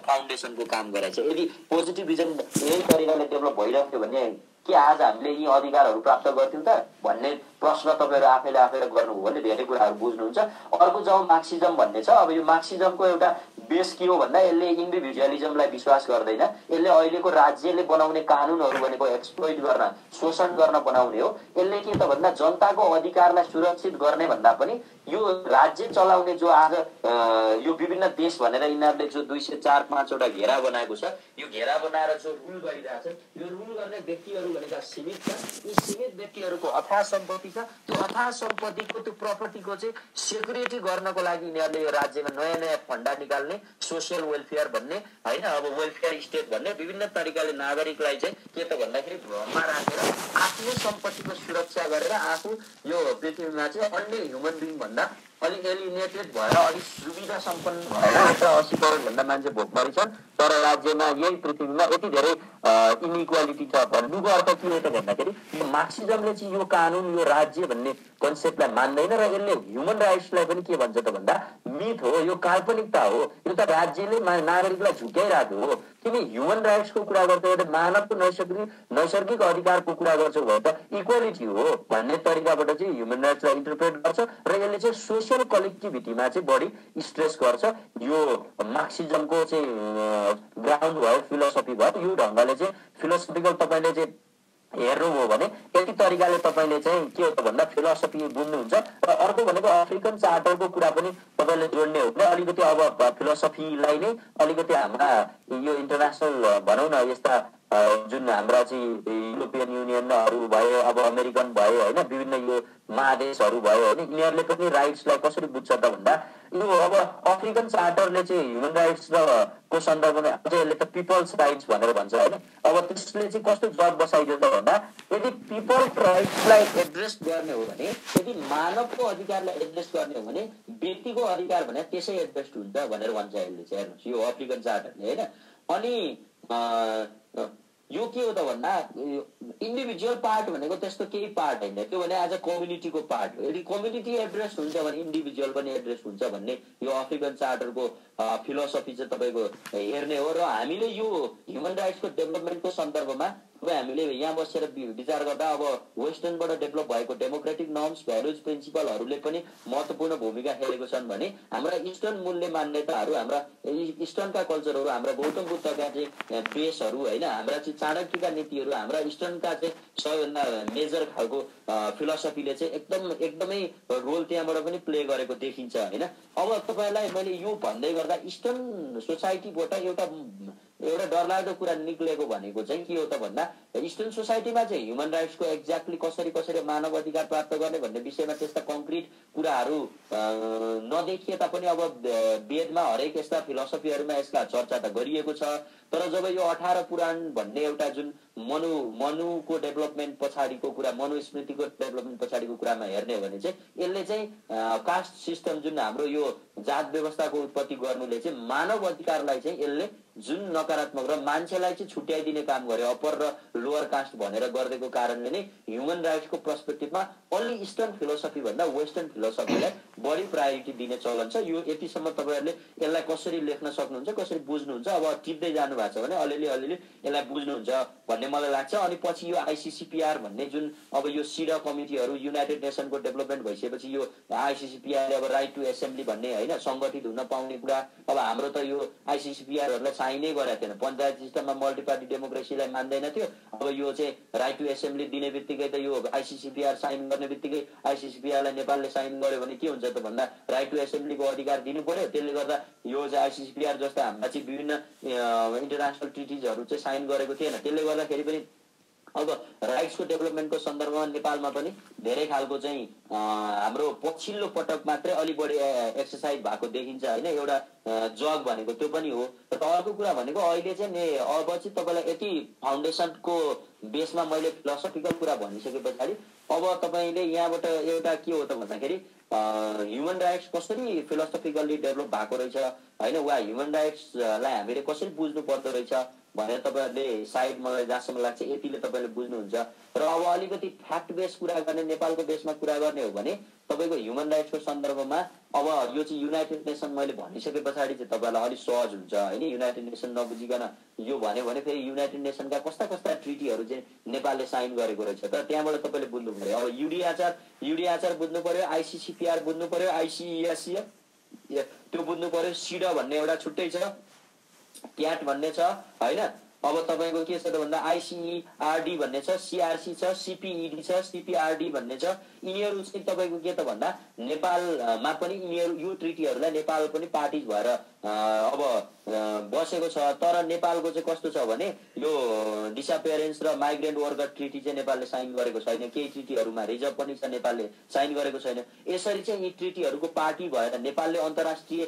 फाउन्डेसनको काम गरेको छ। यदि पोजिटिभिजम यही तरिकाले डेभलप भइरहेको थियो भने के आज हामीले यी अधिकारहरू प्राप्त गर्थ्यौँ त भन्ने प्रश्न तपाईँहरू आफैले गर्नुभयो भने धेरै कुराहरू बुझ्नुहुन्छ। अर्को जब मार्क्सिजम भन्ने छ, अब यो मार्क्सिजमको एउटा बेस के हो भन्दा यसले इन्डिभिजुअलिजमलाई विश्वास गर्दैन। यसले अहिलेको राज्यले बनाउने कानुनहरू भनेको एक्सप्लोइट गर्न, शोषण गर्न बनाउने हो। यसले के त भन्दा जनताको अधिकारलाई सुरक्षित गर्ने भन्दा पनि यो राज्य चलाउने जो आज यो विभिन्न देश भनेर यिनीहरूले जो 204-5वटा घेरा बनाएको छ, यो घेरा बनाएर जो रुल गरिरहेछ, यो रुल गर्ने व्यक्तिहरू भनेका सीमित छ। यी सीमित व्यक्तिहरूको अथाह सम्पत्ति छ। त्यो अथाह सम्पत्तिको त्यो प्रपर्टीको चाहिँ सेक्युरिटी गर्नको लागि यिनीहरूले यो राज्यमा नयाँ फन्डा निकाल्ने, सोसियल वेलफेयर भन्ने होइन, अब वेलफेयर स्टेट भन्ने विभिन्न तरिकाले नागरिकलाई चाहिँ के त भन्दाखेरि भ्रममा राखेर आफ्नो सम्पत्तिको सुरक्षा गरेर आफू यो पृथ्वीमा चाहिँ अन्य ह्युमन बिङ भन्दा अलिक एलिनेटेड भएर अलिक सुविधा सम्पन्न भएर 80 करोडभन्दा मान्छे भोकमरी छन्, तर राज्यमा यही पृथ्वीमा यति धेरै इनइक्वालिटी छ। भन्नुको अर्थ के हो त भन्दाखेरि यो मार्क्सिजमले चाहिँ यो कानुन, यो राज्य भन्ने कन्सेप्टलाई मान्दैन र यसले ह्युमन राइट्सलाई पनि के भन्छ त भन्दा मिथ हो, यो काल्पनिकता हो, यो त राज्यले नागरिकलाई झुक्याइरहेको हो। तिमी ह्युमन राइट्सको कुरा गर्छौ भने मानवको नैसर्गिक अधिकारको कुरा गर्छौ भने त इक्वालिटी हो भन्ने तरिकाबाट चाहिँ ह्युमन राइट्सलाई इन्टरप्रेट गर्छ र यसले चाहिँ सोसियल कलेक्टिभिटीमा चाहिँ बढी स्ट्रेस गर्छ। यो मार्क्सिजमको चाहिँ ग्राउन्ड भयो, फिलोसफी भयो। यो ढङ्गले चाहिँ फिलोसफिकल तपाईँले चाहिँ हेर्नुभयो भने यति तरिकाले तपाईँले चाहिँ के हो त भन्दा फिलोसफी बुझ्नुहुन्छ। र अर्को भनेको अफ्रिकन चार्टरको कुरा पनि तपाईँले जोड्ने हो भने अलिकति अब फिलोसफीलाई नै अलिकति हाम्रा यो इन्टरनेसनल भनौँ न यस्ता जुन हाम्रा चाहिँ युरोपियन युनियनहरू भयो, अब अमेरिकन भयो होइन, विभिन्न यो महादेशहरू भयो होइन, यिनीहरूले पनि राइट्सलाई कसरी बुझ्छ त भन्दा यो अब अफ्रिकन चार्टरले चाहिँ ह्युमन राइट्स को सन्दर्भमा अझ यसले त पिपल्स राइट्स भनेर भन्छ होइन। अब त्यसले चाहिँ कस्तो जब बसाइदियो त भन्दा यदि पिपल राइट्सलाई एड्रेस गर्ने हो भने, यदि मानवको अधिकारलाई एड्रेस गर्ने हो भने व्यक्तिको अधिकार भने त्यसै एड्रेस हुन्छ भनेर भन्छ यसले चाहिँ। हेर्नुहोस् यो अफ्रिकन चार्टरले होइन। अनि यो के हो त भन्दा इन्डिभिजुअल पार्ट भनेको त्यस्तो केही पार्ट होइन, त्यो भने एज अ कम्युनिटीको पार्ट हो। यदि कम्युनिटी एड्रेस हुन्छ भने इन्डिभिजुअल पनि एड्रेस हुन्छ भन्ने यो अफ्रिकन चार्टरको फिलोसफी चाहिँ तपाईँको हेर्ने हो। र हामीले यो ह्युमन राइट्सको डेभलपमेन्टको सन्दर्भमा अब हामीले यहाँ बसेर विचार गर्दा अब वेस्टर्नबाट डेभलप भएको डेमोक्रेटिक नर्म्स भ्यालुज प्रिन्सिपलहरूले पनि महत्त्वपूर्ण भूमिका खेलेको छन् भने हाम्रा इस्टर्न मूल्य मान्यताहरू हाम्रा इस्टर्नका कल्चरहरू हाम्रा गौतम बुद्धका चाहिँ बेसहरू होइन हाम्रा चाहिँ चाणक्यका नीतिहरू हाम्रा इस्टर्नका चाहिँ सबैभन्दा मेजर खालको फिलोसफीले चाहिँ एकदमै रोल त्यहाँबाट पनि प्ले गरेको देखिन्छ होइन। अब तपाईँलाई मैले यो भन्दै गर्दा इस्टर्न सोसाइटीबाट एउटा डरलाग्दो कुरा निक्लेको भनेको चाहिँ के हो त भन्दा इस्टर्न सोसाइटीमा चाहिँ ह्युमन राइट्सको एक्ज्याक्टली कसरी मानव अधिकार प्राप्त गर्ने भन्ने विषयमा त्यस्ता कङ्क्रिट कुराहरू नदेखिए तापनि अब वेदमा हरेक यस्ता फिलोसफीहरूमा यसका चर्चा त गरिएको छ। तर जब यो 18 पुराण भन्ने एउटा जुन मनुको डेभलपमेन्ट पछाडिको कुरा मनुस्मृतिको डेभलपमेन्ट पछाडिको कुरामा हेर्ने हो भने चाहिँ यसले चाहिँ कास्ट सिस्टम जुन हाम्रो यो जात व्यवस्थाको उत्पत्ति गर्नुले चाहिँ मानव अधिकारलाई चाहिँ यसले जुन नकारात्मक र मान्छेलाई चाहिँ छुट्याइदिने काम गर्यो अप्पर र लोअर कास्ट भनेर गरिदिएको कारणले नै ह्युमन राइट्सको पर्सपेक्टिभमा ओन्ली इस्टर्न फिलोसफी भन्दा वेस्टर्न फिलोसफीलाई बढी प्रायोरिटी दिने चलन छ। यो यतिसम्म तपाईँहरूले यसलाई कसरी लेख्न सक्नुहुन्छ कसरी बुझ्नुहुन्छ अब टिप्दै जानु भएको छ भने अलिअलि यसलाई बुझ्नुहुन्छ भन्ने मलाई लाग्छ। अनि पछि यो आइसिसिपिआर भन्ने जुन अब यो सिडा कमिटीहरू युनाइटेड नेसनको डेभलपमेन्ट भइसकेपछि यो आइसिसिपिआरले अब राइट टु एसेम्ब्ली भन्ने होइन सङ्गठित हुन पाउने कुरा अब हाम्रो त यो आइसिसिपिआरहरूलाई साइनै गरेको थिएन पञ्चायत सिस्टममा मल्टी पार्टी डेमोक्रेसीलाई मान्दैन थियो। अब यो चाहिँ राइट टु एसेम्ब्ली दिने बित्तिकै त यो आइसिसिपिआर साइन गर्ने बित्तिकै आइसिसिपिआरलाई नेपालले साइन गर्यो भने के हुन्छ त भन्दा राइट टु एसेम्ब्लीको अधिकार दिनु पर्यो। त्यसले गर्दा यो चाहिँ आइसिसिपिआर जस्ता हाम्रा चाहिँ विभिन्न इन्टरनेसनल ट्रिटिजहरू चाहिँ साइन गरेको थिएन। त्यसले गर्दाखेरि पनि अब राइट्सको डेभलपमेन्टको सन्दर्भमा नेपालमा पनि धेरै खालको चाहिँ हाम्रो पछिल्लो पटक मात्रै अलि बढी एक्सर्साइज भएको देखिन्छ होइन एउटा जग भनेको त्यो पनि हो। र अर्को कुरा भनेको अहिले चाहिँ अब चाहिँ तपाईँलाई यति फाउन्डेसनको बेसमा मैले फिलोसफिकल कुरा भनिसके पछाडि अब तपाईँले यहाँबाट एउटा के हो त भन्दाखेरि ह्युमन राइट्स कसरी फिलोसफिकल्ली डेभलप भएको रहेछ होइन वा ह्युमन राइट्सलाई हामीले कसरी बुझ्नु पर्दो रहेछ भनेर तपाईँहरूले सायद मलाई जहाँसम्म लाग्छ यतिले तपाईँले बुझ्नुहुन्छ। र अब अलिकति फ्याक्ट बेस कुरा गर्ने नेपालको बेसमा कुरा गर्ने हो भने तपाईँको ह्युमन राइट्सको सन्दर्भमा अब यो चाहिँ युनाइटेड नेसन मैले भनिसके पछाडि चाहिँ तपाईँलाई अलिक सहज हुन्छ होइन। युनाइटेड नेसन नबुझिकन यो भन्यो भने फेरि युनाइटेड नेसनका कस्ता ट्रिटीहरू चाहिँ नेपालले साइन गरेको रहेछ तर त्यहाँबाट तपाईँले बुझ्नु पर्यो। अब युडिआचार बुझ्नु पर्यो आइसिसिपिआर बुझ्नु पर्यो आइसिएससी त्यो बुझ्नु पर्यो सिडा भन्ने एउटा छुट्टै छ क्याट भन्ने छ होइन। अब तपाईँको के छ त भन्दा आइसिआरडी भन्ने छ सिआरसी छ सिपिइडी छ सिपिआरडी भन्ने छ। यिनीहरू चाहिँ तपाईँको के त भन्दा नेपालमा पनि यिनीहरू यो ट्रिटीहरूलाई नेपाल पनि पार्टी भएर अब बसेको छ। तर नेपालको चाहिँ कस्तो छ भने यो डिसअपियरेन्स र माइग्रेन्ट वर्कर ट्रिटी चाहिँ नेपालले साइन गरेको छैन। केही ट्रिटीहरूमा रिजर्भ पनि छ नेपालले साइन गरेको छैन। यसरी चाहिँ यी ट्रिटीहरूको पार्टी भएर नेपालले अन्तर्राष्ट्रिय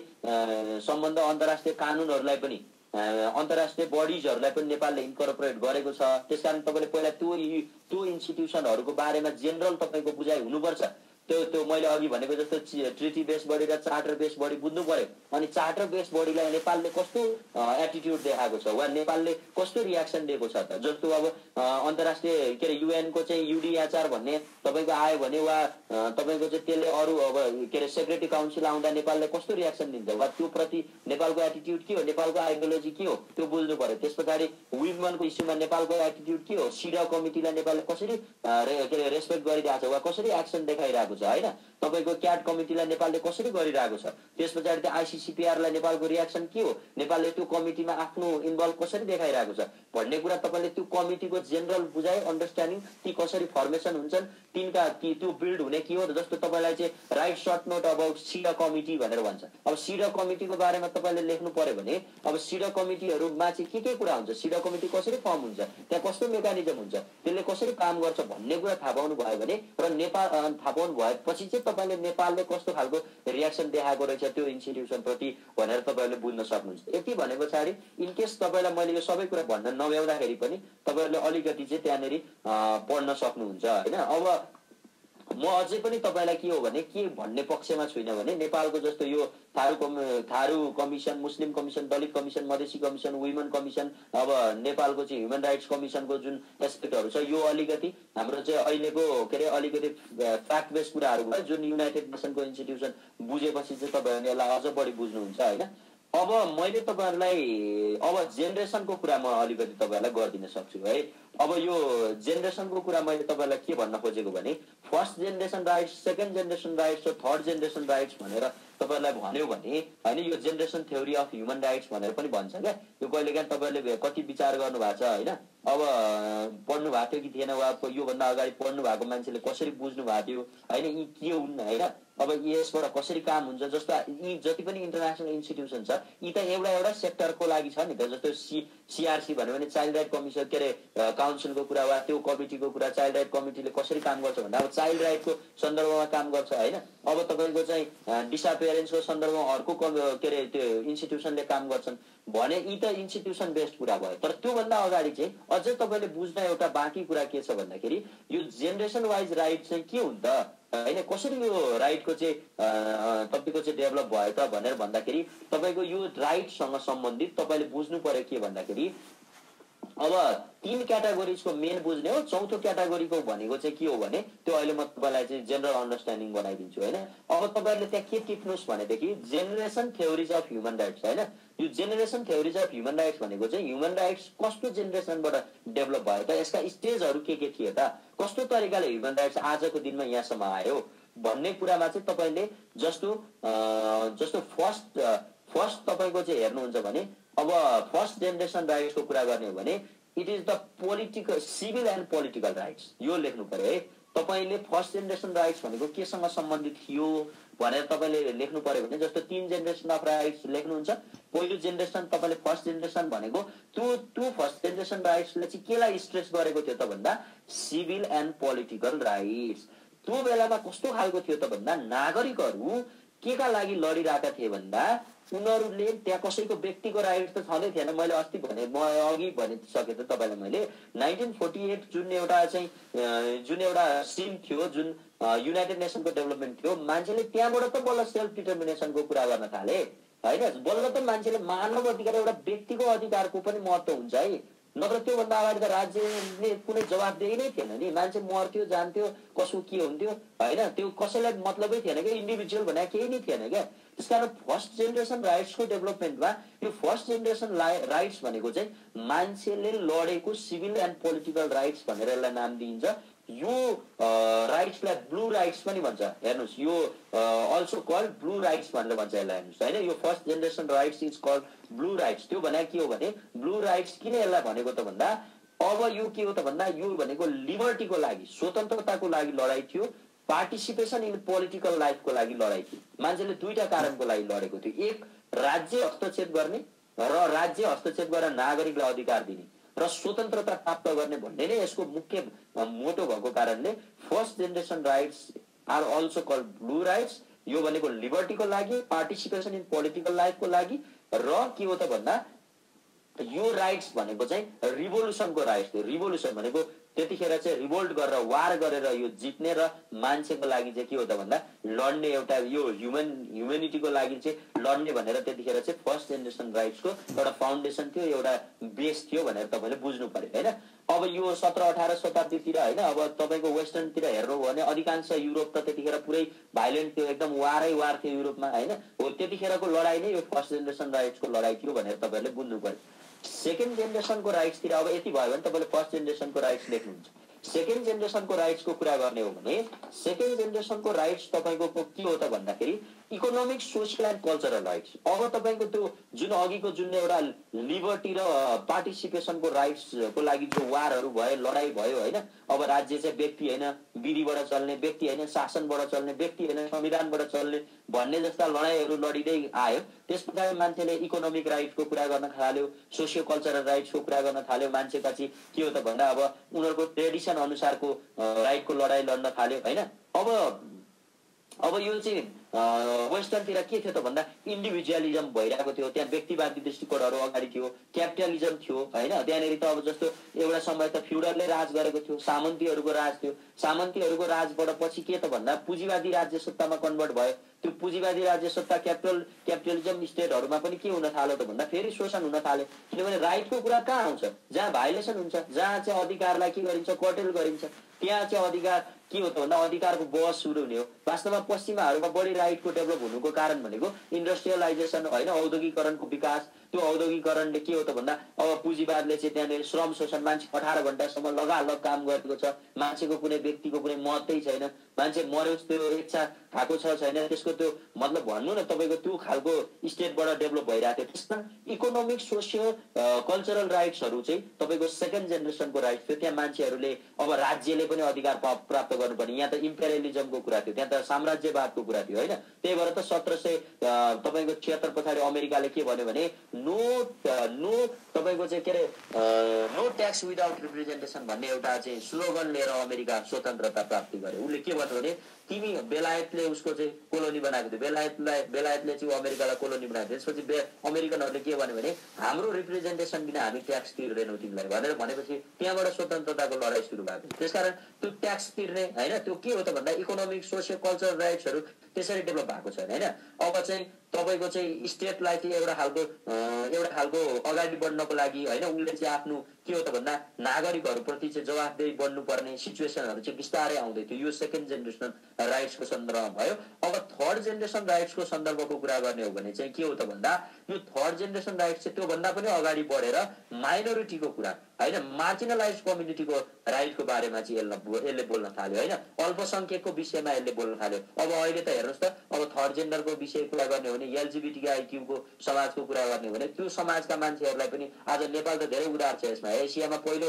सम्बन्ध अन्तर्राष्ट्रिय कानुनहरूलाई पनि अन्तर्राष्ट्रिय बडिजहरूलाई पनि नेपालले इन्कर्पोरेट गरेको छ। त्यसकारण तपाईँले पहिला त्यो इन्स्टिट्युसनहरूको बारेमा जेनरल तपाईँको बुझाइ हुनुपर्छ। त्यो मैले अघि भनेको जस्तो ट्रिटी बेस बडी र चार्टर बेस बडी बुझ्नु पर्यो। अनि चार्टर बेस बडीलाई नेपालले कस्तो एटिट्युड देखाएको छ वा नेपालले कस्तो रियाक्सन दिएको छ त जस्तो अब अन्तर्राष्ट्रिय के अरे युएनको चाहिँ युडिएचआर भन्ने तपाईँको आयो भने वा तपाईँको चाहिँ त्यसले अरू अब के अरे सेक्युरिटी काउन्सिल आउँदा नेपालले कस्तो रियाक्सन दिन्छ वा त्यो प्रति नेपालको एटिट्युड के हो नेपालको आइडियोलोजी के हो त्यो बुझ्नु पर्यो। त्यस पछाडि वुमेनको इस्युमा नेपालको एटिट्युड के हो सिडा कमिटीलाई नेपालले कसरी के अरे रेस्पेक्ट गरिरहेको छ वा कसरी एक्सन देखाइरहेको छ होइन। तपाईँको क्याट कमिटीलाई नेपालले कसरी गरिरहेको छ त्यस पछाडि त्यो आइसिसिपिआरलाई नेपालको रियाक्सन के हो नेपालले त्यो कमिटीमा आफ्नो इन्भल्भ कसरी देखाइरहेको छ भन्ने कुरा तपाईँले त्यो कमिटीको जेनरल बुझाइ अन्डरस्ट्यान्डिङ ती कसरी फर्मेसन हुन्छन् तिनका त्यो बिल्ड हुने के हो जस्तो तपाईँलाई चाहिँ write short note about CEDAW committee भनेर भन्छ। अब सिडा कमिटीको बारेमा तपाईँले लेख्नु पर्यो भने अब सिडा कमिटीहरूमा चाहिँ के कुरा हुन्छ सिडा कमिटी कसरी फर्म हुन्छ त्यहाँ कस्तो मेकानिजम हुन्छ त्यसले कसरी काम गर्छ भन्ने कुरा थाहा पाउनु भयो भने र नेपाल थाहा पाउनु भएपछि चाहिँ तपाईँले नेपालले कस्तो खालको रियाक्सन देखाएको रहेछ त्यो इन्स्टिट्युसनप्रति भनेर तपाईँहरूले बुझ्न सक्नुहुन्छ। यति भने पछाडि इनकेस तपाईँलाई मैले यो सबै कुरा भन्न नभ्याउँदाखेरि पनि तपाईँहरूले अलिकति चाहिँ त्यहाँनिर पढ्न सक्नुहुन्छ होइन। अब म अझै पनि तपाईँलाई के हो भने के भन्ने पक्षमा छुइनँ भने नेपालको जस्तो यो Tharu commission Muslim commission Dalit commission Madhesi commission women commission अब नेपालको चाहिँ ह्युमन राइट्स कमिसनको जुन एस्पेक्टहरू छ यो अलिकति हाम्रो चाहिँ अहिलेको के अरे अलिकति फ्याक्ट बेस कुराहरू भयो जुन युनाइटेड नेसनको इन्स्टिट्युसन बुझेपछि चाहिँ तपाईँहरूले यसलाई अझ बढी बुझ्नुहुन्छ होइन। अब मैले तपाईँहरूलाई अब जेनेरेसनको कुरा म अलिकति तपाईँहरूलाई गरिदिन सक्छु है। अब यो जेनेरेसनको कुरा मैले तपाईँलाई के भन्न खोजेको भने first generation rights, second generation rights र थर्ड जेनेरेसन राइट्स भनेर तपाईँलाई भन्यो भने होइन, यो generation theory of human rights भनेर पनि भन्छ क्या। यो कहिलेकाहीँ तपाईँले कति विचार गर्नु भएको छ होइन, अब पढ्नु भएको थियो कि थिएन, वा योभन्दा अगाडि पढ्नु भएको मान्छेले कसरी बुझ्नु भएको थियो होइन, यी के हुन् होइन, अब यसबाट कसरी काम हुन्छ। जस्तो यी जति पनि इन्टरनेसनल इन्स्टिट्युसन छ यी त एउटा सेक्टरको लागि छ नि त। जस्तो सिआरसी भन्यो भने चाइल्ड राइट कमिसन के अरे काउन्सिलको कुरा वा त्यो कमिटीको कुरा, चाइल्ड राइट कमिटीले कसरी काम गर्छ भन्दा अब चाइल्ड राइटको सन्दर्भमा काम गर्छ होइन। अब तपाईँको चाहिँ डिसअपियरेन्सको सन्दर्भमा अर्को के अरे त्यो इन्स्टिट्युसनले काम गर्छन् भने यी त इन्स्टिट्युसन बेस्ड कुरा भयो। तर त्योभन्दा अगाडि चाहिँ अझै तपाईँले बुझ्न एउटा बाँकी कुरा के छ भन्दाखेरि यो जेनेरेसन वाइज राइट चाहिँ के हुन्छ होइन, कसरी यो राइटको चाहिँ तपाईँको चाहिँ डेभलप भयो त भनेर भन्दाखेरि तपाईँको यो राइटसँग सम्बन्धित तपाईँले बुझ्नु पर्यो के भन्दाखेरि अब 3 क्याटेगोरिजको मेन बुझ्ने हो। चौथो क्याटेगोरीको भनेको चाहिँ के हो भने त्यो अहिले म तपाईँलाई चाहिँ जेनरल अन्डरस्ट्यान्डिङ बनाइदिन्छु होइन। अब तपाईँहरूले त्यहाँ के टिप्नुहोस् भनेदेखि generation theories of human rights होइन। यो generation theories of human rights भनेको चाहिँ ह्युमन राइट्स कस्तो जेनेरेसनबाट डेभलप भयो त, यसका स्टेजहरू के थिए त, कस्तो तरिकाले ह्युमन राइट्स आजको दिनमा यहाँसम्म आयो भन्ने कुरामा चाहिँ तपाईँले जस्तो फर्स्ट तपाईँको चाहिँ हेर्नुहुन्छ भने अब फर्स्ट जेनेरेसन राइट्सको कुरा गर्ने हो भने it is the political civil and political rights, यो लेख्नु पर्यो है। तपाईँले फर्स्ट जेनेरेसन राइट्स भनेको केसँग सम्बन्धित थियो भनेर तपाईँले लेख्नु पर्यो भने जस्तो 3 जेनेरेसन अफ राइट्स लेख्नुहुन्छ। पहिलो जेनेरेसन तपाईँले फर्स्ट जेनेरेसन भनेको त्यो फर्स्ट जेनेरेसन राइट्सले चाहिँ केलाई स्ट्रेस गरेको थियो त भन्दा सिभिल एन्ड पोलिटिकल राइट्स। त्यो बेलामा कस्तो खालको थियो त भन्दा नागरिकहरू केका लागि लडिरहेका थिए भन्दा उनीहरूले त्यहाँ कसैको व्यक्तिको राइट त छँदै थिएन। मैले अस्ति भने म अघि भनिसकेँ त तपाईँलाई मैले 1948 जुन एउटा सिन थियो, जुन युनाइटेड नेसनको डेभलपमेन्ट थियो, मान्छेले त्यहाँबाट त बल्ल सेल्फ डिटर्मिनेसनको कुरा गर्न थाले होइन। बल्ल त मान्छेले मानव अधिकार एउटा व्यक्तिको अधिकारको पनि महत्त्व हुन्छ है। नत्र त्योभन्दा अगाडि त राज्यले कुनै जवाबदेही नै थिएन नि, मान्छे मर्थ्यो जान्थ्यो कसो के हुन्थ्यो होइन, त्यो कसैलाई मतलबै थिएन क्या, इन्डिभिजुअल भने केही नै थिएन क्या। त्यसकारण फर्स्ट जेनेरेसन राइट्सको डेभलपमेन्टमा यो फर्स्ट जेनेरेसन राइट्स भनेको चाहिँ मान्छेले लडेको सिभिल एन्ड पोलिटिकल राइट्स भनेर यसलाई नाम दिइन्छ। यो राइट्सलाई ब्लू राइट्स पनि भन्छ हेर्नुहोस्, यो अल्सो कल्ड ब्लू राइट्स भनेर भन्छ यसलाई हेर्नुहोस् होइन। यो first generation rights is called blue rights. त्यो भने के हो भने ब्लू राइट्स किन यसलाई भनेको त भन्दा अब यो के हो त भन्दा यो भनेको लिबर्टीको लागि, स्वतन्त्रताको लागि लडाइँ थियो, पार्टिसिपेसन इन पोलिटिकल लाइफको लागि लडाइँ थियो। मान्छेले 2टा कारणको लागि लडेको थियो, एक राज्य हस्तक्षेप गर्ने र राज्य हस्तक्षेप गरेर नागरिकलाई अधिकार दिने र स्वतन्त्रता प्राप्त गर्ने भन्ने नै यसको मुख्य मोटो भएको कारणले first generation rights are also called blue rights. यो भनेको लिबर्टीको लागि, पार्टिसिपेसन इन पोलिटिकल लाइफको लागि र के हो त भन्दा यो राइट्स भनेको चाहिँ रिभोल्युसनको राइट्स थियो। रिभोल्युसन भनेको त्यतिखेर चाहिँ रिभोल्ट गरेर वार गरेर यो जित्ने र मान्छेको लागि चाहिँ के हो त भन्दा लड्ने, एउटा यो ह्युमेनिटीको लागि चाहिँ लड्ने भनेर त्यतिखेर चाहिँ फर्स्ट जेनेरेसन राइट्सको एउटा फाउन्डेसन थियो, एउटा बेस थियो भनेर तपाईँले बुझ्नु पर्यो होइन। अब यो 17-18 शताब्दीतिर होइन, अब तपाईँको वेस्टर्नतिर हेर्नु हो भने अधिकांश युरोप त त्यतिखेर पुरै भाइलेन्ट थियो, एकदम वार थियो युरोपमा होइन। हो त्यतिखेरको लडाइँ नै यो फर्स्ट जेनेरेसन राइट्सको लडाइँ थियो भनेर तपाईँहरूले बुझ्नु पर्यो। सेकेन्ड जेनेरेसनको राइट्सतिर अब यति भयो भने तपाईँले फर्स्ट जेनेरेसनको राइट्स लेख्नुहुन्छ। सेकेन्ड जेनेरेसनको राइट्सको कुरा गर्ने हो भने सेकेन्ड जेनेरेसनको राइट्स तपाईँको के हो त भन्दाखेरि economic, social and cultural rights. अब तपाईँको त्यो जुन अघिको जुन एउटा लिबर्टी र पार्टिसिपेसनको राइट्सको लागि जो वारहरू भयो, लडाइँ भयो होइन, अब राज्य चाहिँ व्यक्ति होइन विधिबाट चल्ने, व्यक्ति होइन शासनबाट चल्ने, व्यक्ति होइन संविधानबाट चल्ने भन्ने जस्ता लडाइँहरू लडिँदै आयो। त्यस प्रकार मान्छेले इकोनोमिक राइट्सको कुरा गर्न थाल्यो, सोसियो कल्चरल राइट्सको कुरा गर्न थाल्यो। मान्छेका चाहिँ के हो त भन्दा अब उनीहरूको ट्रेडिसन अनुसारको राइटको लडाइँ लड्न थाल्यो होइन। अब यो चाहिँ वेस्टर्नतिर के थियो त भन्दा इन्डिभिजुअलिजम भइरहेको थियो, त्यहाँ व्यक्तिवादी दृष्टिकोणहरू अगाडि थियो, क्यापिटलिजम थियो होइन। त्यहाँनिर त अब जस्तो एउटा समय त फ्युडलले राज गरेको थियो, सामन्तीहरूको राज थियो। सामन्तीहरूको राजबाट पछि के त भन्दा पुँजीवादी राज्य सत्तामा कन्भर्ट भयो। त्यो पुँजीवादी राज्य सत्ता क्यापिटलिजम स्टेटहरूमा पनि के हुन थाल्यो त भन्दा फेरि शोषण हुन थाल्यो। किनभने राइटको कुरा कहाँ आउँछ, जहाँ भाइलेसन हुन्छ, जहाँ चाहिँ अधिकारलाई के गरिन्छ, कर्टेल गरिन्छ, त्यहाँ चाहिँ अधिकार के हो त भन्दा अधिकारको बहस सुरु हुने हो। वास्तवमा पश्चिमाहरूमा बढी राइटको डेभलप हुनुको कारण भनेको इन्डस्ट्रियलाइजेसन होइन, औद्योगिकरणको विकास, त्यो औद्योगिकरणले के हो त भन्दा अब पुँजीवादले चाहिँ त्यहाँनिर श्रम शोषण, मान्छे 18 घण्टासम्म लगालग काम गरेको छ, मान्छेको कुनै व्यक्तिको कुनै महत्त्वै छैन, मान्छे मर्योस् त्यो इच्छा खाएको छ छैन, त्यसको त्यो मतलब भन्नु न तपाईँको त्यो खालको स्टेटबाट डेभलप भइरहेको थियो। त्यसमा इकोनोमिक सोसियो कल्चरल राइट्सहरू चाहिँ तपाईँको सेकेन्ड जेनेरेसनको राइट्स थियो। त्यहाँ मान्छेहरूले अब राज्यले पनि अधिकार प्राप्त गर्नुपर्ने, यहाँ त इम्पेरियलिजमको कुरा थियो, त्यहाँ त साम्राज्यवादको कुरा थियो होइन। त्यही भएर त 1776 पछाडि अमेरिकाले के भन्यो भने नो तपाईँको चाहिँ के अरे नो ट्याक्स विदाउट रिप्रेजेन्टेसन भन्ने एउटा चाहिँ स्लोगन लिएर अमेरिका स्वतन्त्रता प्राप्ति गर्यो। उसले के भन्यो भने तिमी बेलायतले उसको चाहिँ कोलोनी बनाएको थियो, बेलायतले चाहिँ अमेरिकालाई कोलोनी बनाएको थियो। त्यसपछि अमेरिकनहरूले के भन्यो भने हाम्रो रिप्रेजेन्टेसन बिना हामी ट्याक्स तिर्दैनौँ तिमीलाई भनेर भनेपछि त्यहाँबाट स्वतन्त्रताको लडाइँ सुरु भएको। त्यसकारण त्यो ट्याक्स तिर्ने होइन, त्यो के हो त भन्दा इकोनोमिक सोसियल कल्चरल राइट्सहरू त्यसरी डेभलप भएको छैन होइन। अब चाहिँ तपाईँको चाहिँ स्टेटलाई चाहिँ एउटा खालको अगाडि बढ्नको लागि होइन उसले चाहिँ आफ्नो के हो त भन्दा नागरिकहरूप्रति चाहिँ जवाफदेही बन्नुपर्ने सिचुएसनहरू चाहिँ बिस्तारै आउँदै थियो। यो सेकेन्ड जेनेरेसन राइट्सको सन्दर्भमा भयो। अब थर्ड जेनेरेसन राइट्सको सन्दर्भको कुरा गर्ने हो भने चाहिँ के हो त भन्दा यो थर्ड जेनेरेसन राइट्स चाहिँ त्योभन्दा पनि अगाडि बढेर माइनोरिटीको कुरा होइन, मार्जिनलाइज कम्युनिटीको राइटको बारेमा चाहिँ यसले बोल्न थाल्यो होइन, अल्पसङ्ख्यकको विषयमा यसले बोल्न थाल्यो। अब अहिले त हेर्नुहोस् त, अब थर्ड जेन्डरको विषय कुरा गर्ने हो भने एलजिबिटीआईक्यूको समाजको कुरा गर्ने हो भने त्यो समाजका मान्छेहरूलाई पनि आज नेपाल त धेरै उदार छ यसमा। एसियामा पहिलो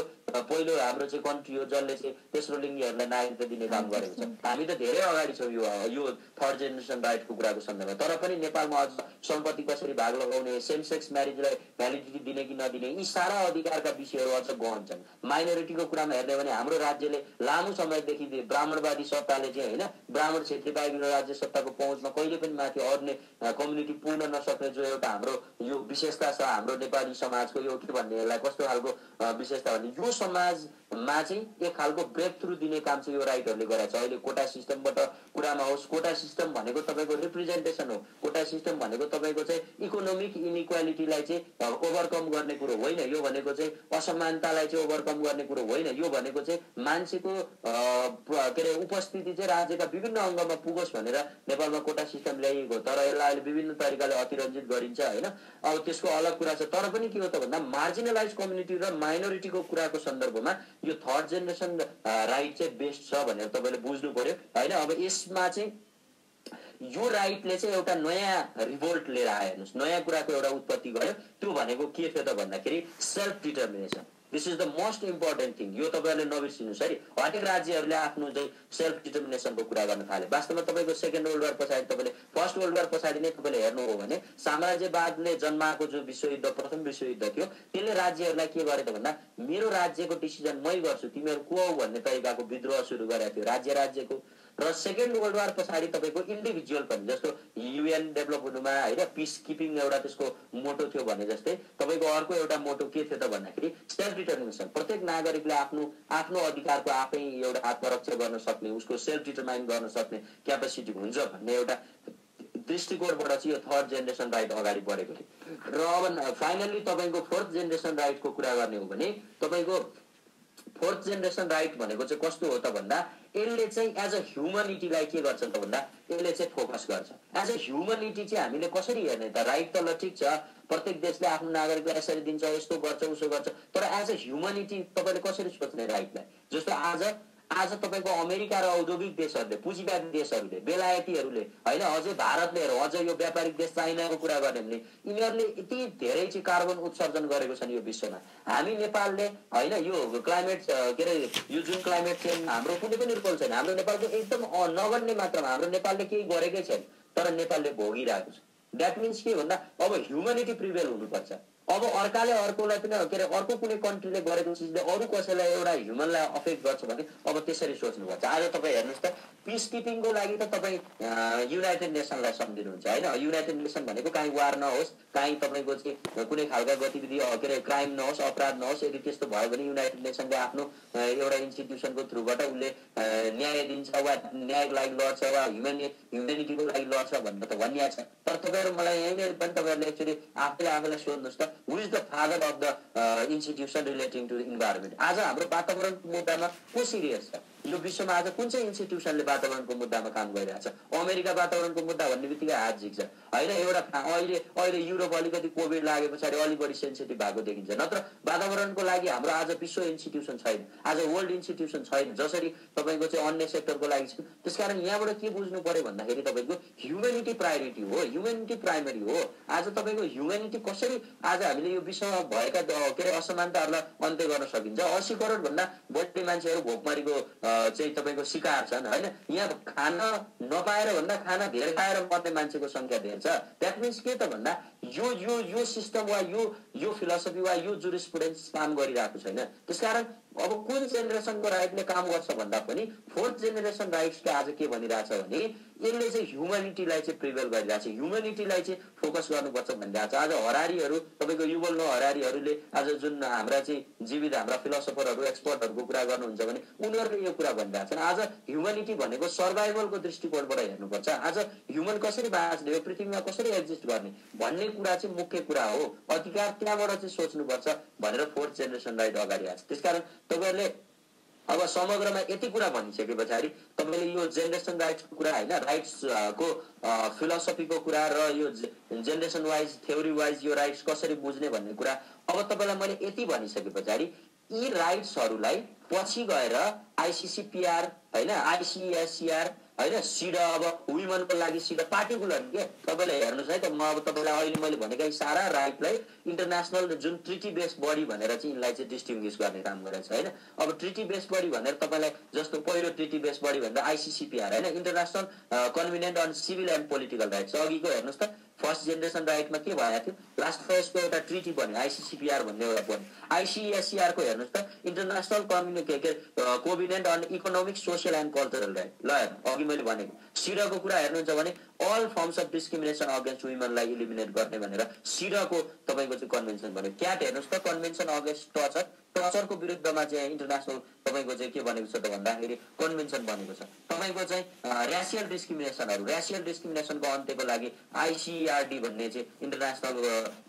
हाम्रो चाहिँ कन्ट्री हो जसले चाहिँ तेस्रो लिङ्गीहरूलाई नागरिकता दिने काम गरेको छ। हामी त धेरै अगाडि छौँ यो थर्ड जेनेरेसन राइटको कुराको सन्दर्भमा। तर पनि नेपालमा अझ सम्पत्ति कसरी भाग लगाउने, सेम सेक्स म्यारिजलाई भ्यालिडिटी दिने कि नदिने, यी सारा अधिकारका विषयहरू अझ गहन छन्। माइनोरिटीको कुरामा हेर्ने भने हाम्रो राज्यले लामो समयदेखि ब्राह्मणवादी सत्ताले चाहिँ होइन ब्राह्मण क्षेत्री बाहिर राज्य सत्ताको पहुँचमा कहिले पनि माथि अरूले कम्युनिटी पुग्न नसक्ने जो एउटा हाम्रो यो विशेषता छ हाम्रो नेपाली समाजको, यो के भन्ने यसलाई कस्तो खालको विशेषता भने यो समाजमा चाहिँ एक खालको ब्रेक थ्रु दिने काम चाहिँ यो राइटहरूले गरेको छ। अहिले कोटा सिस्टमबाट कुरामा होस्, कोटा सिस्टम भनेको तपाईँको रिप्रेजेन्टेसन हो, कोटा सिस्टम भनेको तपाईँको चाहिँ इकोनोमिक इनइक्वालिटीलाई चाहिँ ओभरकम गर्ने कुरो होइन, यो भनेको चाहिँ असमानतालाई चाहिँ ओभरकम गर्ने कुरो होइन, यो भनेको चाहिँ मान्छेको के अरे उपस्थिति चाहिँ राज्यका विभिन्न अङ्गमा पुगोस् भनेर नेपालमा कोटा सिस्टम ल्याइएको। तर यसलाई अहिले विभिन्न तरिकाले अतिरञ्जित गरिन्छ होइन, अब त्यसको अलग कुरा छ। तर पनि के हो त भन्दा मार्जिनलाइज कम्युनिटी र माइनोरिटीको कुराको सन्दर्भमा यो थर्ड जेनेरेसन राइट चाहिँ बेस्ट छ भनेर तपाईँले बुझ्नु पर्यो होइन। अब यसमा चाहिँ यो राइटले चाहिँ एउटा नयाँ रिभोल्ट लिएर आयो। हेर्नुहोस् नयाँ कुराको एउटा उत्पत्ति गर्यो। त्यो भनेको के थियो त भन्दाखेरि self determination. This is the most important thing. यो तपाईँहरूले नबिर्सिनुहोस् है। हरेक राज्यहरूले आफ्नो चाहिँ सेल्फ डिटर्मिनेसनको कुरा गर्न थाले। वास्तवमा तपाईँको सेकेन्ड वर्ल्ड वार पछाडि तपाईँले फर्स्ट वर्ल्ड वार पछाडि नै तपाईँले हेर्नु हो भने साम्राज्यवादले जन्माएको जो विश्वयुद्ध प्रथम विश्वयुद्ध थियो त्यसले राज्यहरूलाई के गरे त भन्दा मेरो राज्यको डिसिजन मै गर्छु तिमीहरू को हो भन्ने तरिकाको विद्रोह सुरु गरेको थियो राज्यको। र सेकेन्ड वर्ल्ड वार पछाडि तपाईँको इन्डिभिजुअल पनि जस्तो युएन डेभलप हुनुमा होइन पिस किपिङ एउटा त्यसको मोटो थियो भने जस्तै तपाईँको अर्को एउटा मोटो के थियो त भन्दाखेरि सेल्फ डिटर्मिनेसन। प्रत्येक नागरिकले आफ्नो अधिकारको आफै एउटा आत्मरक्षा गर्न सक्ने, उसको सेल्फ डिटर्माइन गर्न सक्ने क्यापेसिटी हुन्छ भन्ने एउटा दृष्टिकोणबाट चाहिँ यो थर्ड जेनेरेसन राइट अगाडि बढेको थियो। र अब फाइनल्ली तपाईँको फोर्थ जेनेरेसन राइटको कुरा गर्ने हो भने तपाईँको फोर्थ जेनेरेसन राइट भनेको चाहिँ कस्तो हो त भन्दा यसले चाहिँ एज अ ह्युमनिटीलाई के गर्छ त भन्दा यसले चाहिँ फोकस गर्छ। एज अ ह्युमनिटी चाहिँ हामीले कसरी हेर्ने त राइट त ल ठिक छ प्रत्येक देशले आफ्नो नागरिकलाई यसरी दिन्छ यस्तो गर्छ उसो गर्छ, तर एज अ ह्युमनिटी तपाईँले कसरी सोच्ने राइटलाई। जस्तो आज तपाईँको अमेरिका र औद्योगिक देशहरूले पुँजीवादी देशहरूले बेलायतीहरूले होइन अझै भारतले अझ यो व्यापारिक देश चाइनाको कुरा गर्ने भने यिनीहरूले यति धेरै चाहिँ कार्बन उत्सर्जन गरेको छन् यो विश्वमा। हामी नेपालले होइन यो क्लाइमेट के अरे यो जुन क्लाइमेट चेन्ज हाम्रो कुनै पनि रोल छैन, हाम्रो नेपालको एकदम नगण्य मात्रामा हाम्रो नेपालले केही गरेकै छैन तर नेपालले भोगिरहेको छ। द्याट मिन्स के भन्दा अब ह्युमनिटी प्रिभेल हुनुपर्छ। अब अर्काले अर्कोलाई पनि के अरे अर्को कुनै कन्ट्रीले गरेको चिजले अरू कसैलाई एउटा ह्युमनलाई अफेक्ट गर्छ भने अब त्यसरी सोच्नुपर्छ। आज तपाईँ हेर्नुहोस् त पिस किपिङको लागि त तपाईँ युनाइटेड नेसनलाई सम्झिनुहुन्छ होइन। युनाइटेड नेसन भनेको काहीँ वार नहोस्, काहीँ तपाईँको चाहिँ कुनै खालका गतिविधि के अरे क्राइम नहोस्, अपराध नहोस्। यदि त्यस्तो भयो भने युनाइटेड नेसनले आफ्नो एउटा इन्स्टिट्युसनको थ्रुबाट उसले न्याय दिन्छ वा न्यायको लागि लड्छ वा ह्युमेनिटीको लागि लड्छ भनेर त भनिएको छ। तर तपाईँहरू मलाई यहीँनिर पनि तपाईँहरूले एक्चुअली आफैलाई सोध्नुहोस् त who is the father of the institution relating to environment. आज हाम्रो वातावरणको मुद्दामा को सिरियस छ? यो विश्वमा आज कुन चाहिँ इन्स्टिट्युसनले वातावरणको मुद्दामा काम गरिरहेछ? अमेरिका वातावरणको मुद्दा भन्ने बित्तिकै हात झिक्छ होइन। एउटा अहिले युरोप अलिकति कोभिड लागे पछाडि अलिक बढी सेन्सिटिभ भएको देखिन्छ, नत्र वातावरणको लागि हाम्रो आज विश्व इन्स्टिट्युसन छैन, आज वर्ल्ड इन्स्टिट्युसन छैन जसरी तपाईँको चाहिँ अन्य सेक्टरको लागि छ। त्यसकारण यहाँबाट के बुझ्नु पर्यो भन्दाखेरि तपाईँको ह्युमेनिटी प्रायोरिटी हो, ह्युमेनिटी प्राइमरी हो। आज तपाईँको ह्युमेनिटी कसरी आज हामीले यो विश्वमा भएका के अरे असमानताहरूलाई अन्त्य गर्न सकिन्छ। 80 करोड भन्दा बढी मान्छेहरू भोकमरीको चाहिँ तपाईँको शिकार छन् होइन। यहाँ खाना नपाएर भन्दा खाना धेरै खाएर मर्ने मान्छेको संख्या धेरै छ। द्याट मिन्स के त भन्दा यो सिस्टम वा यो फिलोसफी वा यो जुरिस्प्रुडेन्स काम गरिरहेको छैन। त्यसकारण अब कुन जेनेरेसनको राइटले काम गर्छ भन्दा पनि फोर्थ जेनेरेसन राइट्सले आज के भनिरहेछ भने यसले चाहिँ ह्युमेनिटीलाई चाहिँ प्रिभेल गरिरहेछ, ह्युमेनिटीलाई चाहिँ फोकस गर्नुपर्छ भनिरहेछ। आज हरारीहरू तपाईँको युवल नो हरारीहरूले आज जुन हाम्रा चाहिँ जीवित हाम्रा फिलोसफरहरू एक्सपर्टहरूको कुरा गर्नुहुन्छ भने उनीहरूले यो कुरा भनिरहेछन्। आज ह्युमेनिटी भनेको सर्भाइभलको दृष्टिकोणबाट हेर्नुपर्छ। आज ह्युमन कसरी बाँच्ने, यो पृथ्वीमा कसरी एक्जिस्ट गर्ने भन्ने कुरा चाहिँ मुख्य कुरा हो। अधिकार त्यहाँबाट चाहिँ सोच्नुपर्छ भनेर फोर्थ जेनेरेसन राइट अगाडि आएको छ। त्यसकारण तपाईँहरूले अब समग्रमा यति कुरा भनिसके पछाडि तपाईँले यो जेनेरेसन राइट्सको कुरा होइन, राइट्सको फिलोसफीको कुरा र यो जेनेरेसन वाइज थ्योरी वाइज यो राइट्स कसरी बुझ्ने भन्ने कुरा अब तपाईँलाई मैले यति भनिसके पछाडि यी राइट्सहरूलाई पछि गएर आइसिसिपिआर होइन, आइसिएससिआर होइन, सिडा अब वुमेनको लागि सिडा पार्टिकुलर के तपाईँले हेर्नुहोस् है त। म अब तपाईँलाई अहिले मैले भनेका सारा राइटलाई इन्टरनेसनल जुन ट्रिटी बेस्ड बडी भनेर चाहिँ यिनलाई चाहिँ डिस्टिङ्ग्विस गर्ने काम गरेछ होइन। अब ट्रिटी बेस्ड बडी भनेर तपाईँलाई जस्तो पहिलो ट्रिटी बेस्ड बडी भन्दा आइसिसिपिआर होइन, international covenant on civil and political rights. अघिको हेर्नुहोस् त फर्स्ट जेनेरेसन राइटमा के भएको थियो, लास्ट फर्स्टको एउटा ट्रिटी बन्यो आइसिसिपिआर भन्ने एउटा बन्यो। आइसिएससिआरको हेर्नुहोस् त international covenant on economic social and cultural right. ल हेर्नु अघि मैले भनेको सिडाको कुरा हेर्नुहुन्छ भने all forms of discrimination against वुमेनलाई इलिमिनेट गर्ने भनेर सिडाको तपाईँको चाहिँ कन्भेन्सन भन्यो। क्याट हेर्नुहोस् त कन्भेन्सन अगेन्स्ट टर्चरको विरुद्धमा चाहिँ इन्टरनेसनल तपाईँको चाहिँ के भनेको छ त भन्दाखेरि कन्भेन्सन बनेको छ। तपाईँको चाहिँ ऱ्यासियल डिस्क्रिमिनेसनको अन्त्यको लागि आइसिआरडी भन्ने चाहिँ इन्टरनेसनल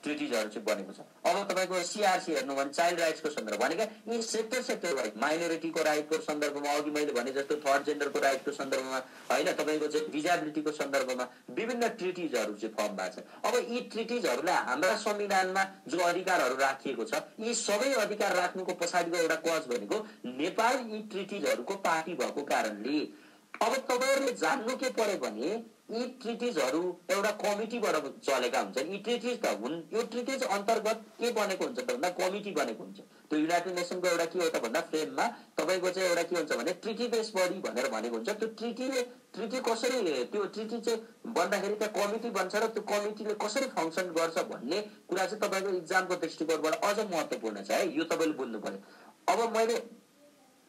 ट्रिटिजहरू चाहिँ बनेको छ। अब तपाईँको सिआरसी हेर्नु भने चाइल्ड राइट्सको सन्दर्भ भनेका यी सेक्टर वाइज माइनोरिटीको राइटको सन्दर्भमा अघि मैले भने जस्तो थर्ड जेन्डरको राइटको सन्दर्भमा होइन, तपाईँको चाहिँ डिजाबिलिटीको सन्दर्भमा विभिन्न ट्रिटिजहरू चाहिँ फर्म भएको छ। अब यी ट्रिटिजहरूलाई हाम्रा संविधानमा जो अधिकारहरू राखिएको छ यी सबै अधिकार राख्नुको पछाडिको एउटा कज भनेको नेपाल यी ट्रिटिजहरूको पार्टी भएको कारणले अब तपाईँहरूले जान्नु के पर्यो भने यी ट्रिटिजहरू एउटा कमिटीबाट चलेका हुन्छन्। यी ट्रिटिज त हुन्, यो ट्रिटिज अन्तर्गत के बनेको हुन्छ त भन्दा कमिटी बनेको हुन्छ। त्यो युनाइटेड नेसनको एउटा के हो त भन्दा फ्रेममा तपाईँको चाहिँ एउटा के हुन्छ भने ट्रिटी बेस बडी भनेर भनेको हुन्छ। त्यो ट्रिटी कसरी त्यो ट्रिटी चाहिँ बन्दाखेरि त्यहाँ कमिटी बन्छ र त्यो कमिटीले कसरी फङ्सन गर्छ भन्ने कुरा चाहिँ तपाईँको इक्जामको दृष्टिकोणबाट अझ महत्त्वपूर्ण छ है, यो तपाईँले बुझ्नु पर्यो। अब मैले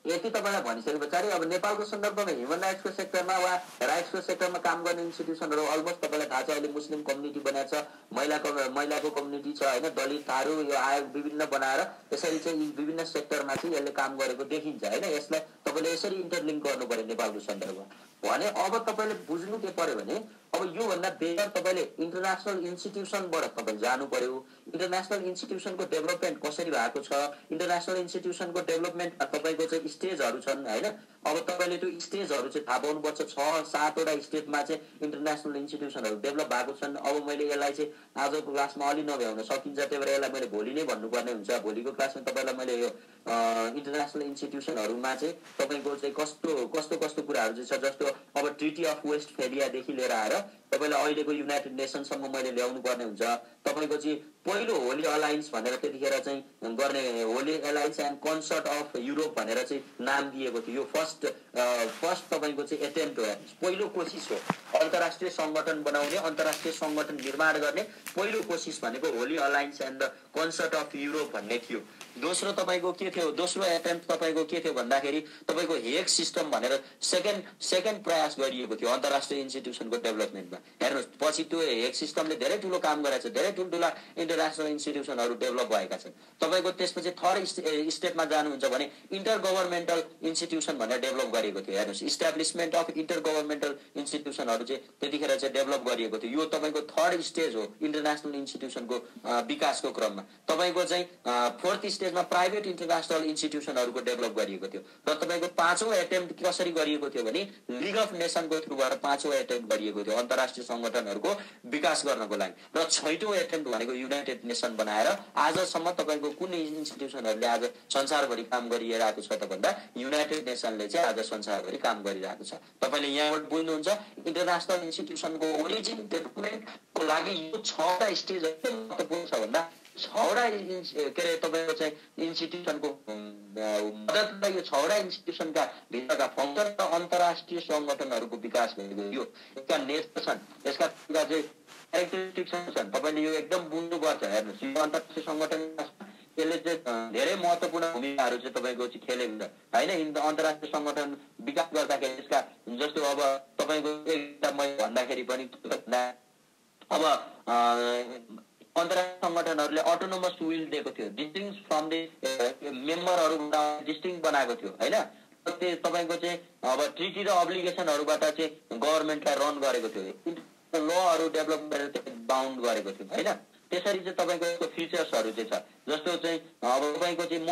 यति तपाईँलाई भनिसके पछाडि अब नेपालको सन्दर्भमा ह्युमन राइट्सको सेक्टरमा वा राइट्सको सेक्टरमा काम गर्ने इन्स्टिट्युसनहरू अलमोस्ट तपाईँलाई थाहा छ। अहिले मुस्लिम कम्युनिटी बनाएको छ, महिलाको कम्युनिटी छ होइन, दलित थारू यो आयोग विभिन्न बनाएर यसरी चाहिँ यी विभिन्न सेक्टरमा चाहिँ यसले काम गरेको देखिन्छ होइन। यसलाई तपाईँले यसरी इन्टरलिङ्क गर्नु पर्यो नेपालको सन्दर्भमा भने। अब तपाईँले बुझ्नु के पर्यो भने अब योभन्दा बेटर तपाईँले इन्टरनेसनल इन्स्टिट्युसनबाट तपाईँ जानु पर्यो। इन्टरनेसनल इन्स्टिट्युसनको डेभलपमेन्ट कसरी भएको छ, इन्टरनेसनल इन्स्टिट्युसनको डेभलपमेन्टमा तपाईँको चाहिँ स्टेजहरू छन् होइन। अब तपाईँले त्यो स्टेजहरू चाहिँ थाहा पाउनुपर्छ। 6-7वटा स्टेजमा चाहिँ इन्टरनेसनल इन्स्टिट्युसनहरू डेभलप भएको छन्। अब मैले यसलाई चाहिँ आजको क्लासमा अलि नभ्याउन सकिन्छ, त्यही भएर यसलाई मैले भोलि नै भन्नुपर्ने हुन्छ। भोलिको क्लासमा तपाईँलाई मैले यो इन्टरनेसनल इन्स्टिट्युसनहरूमा चाहिँ तपाईँको चाहिँ कस्तो कुराहरू चाहिँ छ, जस्तो अब ट्रिटी अफ वेस्टफेलियादेखि लिएर आएर तपाईँलाई अहिलेको युनाइटेड नेसनसम्म मैले ल्याउनु पर्ने हुन्छ। तपाईँको चाहिँ पहिलो होली अलायन्स भनेर त्यतिखेर चाहिँ गर्ने Holi alliance and concert of Europe भनेर चाहिँ नाम दिएको थियो। यो फर्स्ट तपाईँको चाहिँ एटेम्प्ट हो, पहिलो कोसिस हो। अन्तर्राष्ट्रिय सङ्गठन बनाउने, अन्तर्राष्ट्रिय सङ्गठन निर्माण गर्ने पहिलो कोसिस भनेको Holi alliance and the concert of Europe भन्ने थियो। दोस्रो तपाईँको के थियो, दोस्रो एटेम्प्ट तपाईँको के थियो भन्दाखेरि तपाईँको हेग सिस्टम भनेर सेकेन्ड प्रयास गरिएको थियो अन्तर्राष्ट्रिय इन्स्टिट्युसनको डेभलपमेन्टमा। स्टेजमा हेर्नुहोस् पछि त्यो हेग सिस्टमले धेरै ठुलो काम गरेको छ धेरै ठुल्ठुला इन्टरनेसनल इन्स्टिट्युसनहरू डेभलप भएका छन् तपाईको त्यसपछि थर्ड स्टेपमा जानुहुन्छ भने इन्टर गभर्नमेन्टल इन्स्टिट्युसन भनेर डेभलप गरिएको थियो हेर्नुहोस् इस्टाब्लिसमेन्ट अफ इन्टर गभर्नमेन्टल इन्स्टिट्युसनहरू चाहिँ त्यतिखेर चाहिँ डेभलप गरिएको थियो यो तपाईँको थर्ड स्टेज हो इन्टरनेसनल इन्स्टिट्युसनको विकासको क्रममा तपाईँको चाहिँ फोर्थ स्टेजमा प्राइभेट इन्टरनेसनल इन्स्टिट्युसनहरूको डेभलप गरिएको थियो र तपाईँको पाँचौं एटेम्प्ट कसरी गरिएको थियो भने लिग अफ नेसनको थ्रुबाट पाँचौं एटेम्प्ट गरिएको थियो अन्तर्राष्ट्रिय संगठनहरूको विकास गर्नको लागि र छैटौं एटेम्प्ट भनेको युनाइटेड नेसन बनाएर आजसम्म तपाईँको कुन इन्स्टिट्युसनहरूले आज संसारभरि काम गरिरहेको छ त भन्दा युनाइटेड नेसनले चाहिँ आज संसारभरि काम गरिरहेको छ तपाईँले यहाँबाट बुझ्नुहुन्छ इन्टरनेसनल इन्स्टिट्युसनको ओरिजिन डेभलपमेन्टको लागि यो 6वटा स्टेज महत्त्वपूर्ण छ भन्दा 6वटा के अरे तपाईँको चाहिँ इन्स्टिट्युसनको मद्दतले यो 6वटा इन्स्टिट्युसनका भित्रका फङ्सन र अन्तर्राष्ट्रिय संगठनहरूको विकास भएको यो यसका नेचर छन् यसका चाहिँ क्यारेक्टरिस्टिक्स छन् तपाईँले यो एकदम बुझ्नुपर्छ हेर्नुहोस् यो अन्तर्राष्ट्रिय संगठन यसले चाहिँ धेरै महत्त्वपूर्ण भूमिकाहरू चाहिँ तपाईँको चाहिँ खेलेको छ होइन अन्तर्राष्ट्रिय संगठन विकास गर्दाखेरि यसका जस्तो अब तपाईँको एउटा मैले भन्दाखेरि पनि अब अन्तर्राष्ट्रिय संगठनहरूले अटोनोमस विल दिएको थियो डिस्टिङ्क्ट फ्रम द मेम्बरहरूबाट डिस्टिङ्क्ट बनाएको थियो होइन त्यो तपाईँको चाहिँ अब ट्रिटी र अब्लिगेसनहरूबाट चाहिँ गभर्मेन्टलाई रन गरेको थियो लहरू डेभलप गरेर बााउन्ड गरेको थियो होइन त्यसरी चाहिँ तपाईँको यसको फिचर्सहरू चाहिँ छ जस्तो चाहिँ अब तपाईँको चाहिँ म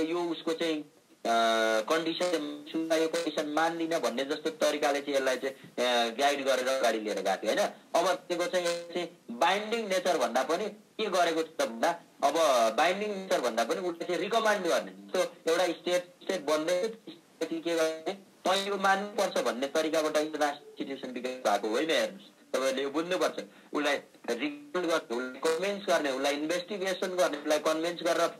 यो उसको चाहिँ कन्डिसन यो कन्डिसन मान्दिनँ भन्ने जस्तो तरिकाले चाहिँ यसलाई चाहिँ गाइड गरेर अगाडि लिएर गएको थियो होइन अब त्यसको चाहिँ बाइन्डिङ नेचर भन्दा पनि के गरेको छ भन्दा अब बाइन्डिङ नेचर भन्दा पनि उसले चाहिँ रिकमेन्ड गर्ने जस्तो एउटा स्टेट बन्दै के गर्ने तैँले यो मान्नुपर्छ भन्ने तरिकाबाट इन्टरनेसनल इन्स्टिट्युसन विकास भएको होइन हेर्नुहोस् तपाईँले यो बुझ्नुपर्छ उसलाई रिकमेन्ड गर्ने उसलाई कन्भिन्स गर्ने उसलाई इन्भेस्टिगेसन गर्ने उसलाई कन्भिन्स गरेर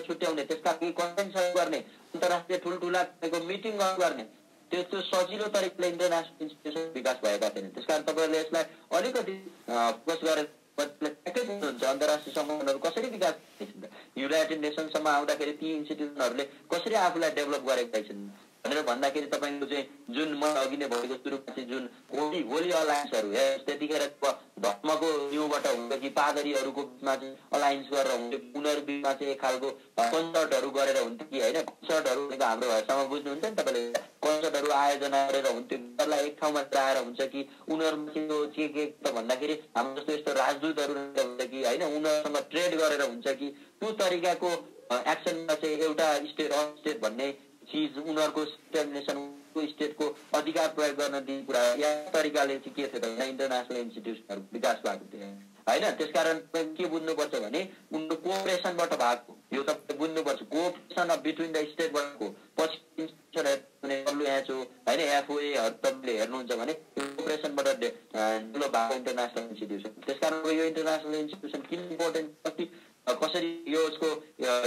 छुट्याउने त्यसका लागि कन्भेन्सन गर्ने अन्तर्राष्ट्रिय ठुल्ठुला मिटिङ गर्ने त्यो सजिलो तरिकाले इन्टरनेसनल इन्स्टिट्युसन विकास भएका छैन त्यसकारण तपाईँहरूले यसलाई अलिकति फोकस गरेर हुन्छ अन्तर्राष्ट्रिय संगठनहरू कसरी विकास युनाइटेड नेसनसम्म आउँदाखेरि ती इन्स्टिट्युसनहरूले कसरी आफूलाई डेभलप गरेका छन् भनेर भन्दाखेरि तपाईँको चाहिँ जुन म अघि नै भएको सुरुमा चाहिँ जुन होली अलायन्सहरू त्यतिखेर धर्मको न्युबाट हुन्छ कि पादरीहरूको बिचमा चाहिँ अलायन्स गरेर हुन्थ्यो उनीहरू बिचमा चाहिँ एक खालको कन्सर्टहरू गरेर हुन्थ्यो कि होइन कन्सर्टहरू हाम्रो भाषामा बुझ्नुहुन्छ नि तपाईँले कन्सर्टहरू आयोजना गरेर हुन्थ्यो उनीहरूलाई एक ठाउँमा ल्याएर हुन्छ कि उनीहरूमा चाहिँ के त भन्दाखेरि हाम्रो जस्तो यस्तो राजदूतहरू हुन्छ कि होइन उनीहरूसँग ट्रेड गरेर हुन्छ कि त्यो तरिकाको एक्सनमा चाहिँ एउटा स्टेट भन्ने चिज उनीहरूको डिटर्मिनेसनको स्टेटको अधिकार प्रयोग गर्न दिने कुरा या तरिकाले चाहिँ के थियो त इन्टरनेसनल इन्स्टिट्युसनहरू विकास भएको थियो होइन त्यसकारण के बुझ्नुपर्छ भने उनको कोअपरेसनबाट भएको यो तपाईँले बुझ्नुपर्छ कोअपरेसन बिट्विन द स्टेटबाटको पछि डब्लुएचओ होइन एफओएहरू तपाईँले हेर्नुहुन्छ भने कोअपरेसनबाट डेभलप भएको इन्टरनेसनल इन्स्टिट्युसन त्यसकारण यो इन्टरनेसनल इन्स्टिट्युसन किन इम्पोर्टेन्ट कसरी यो उसको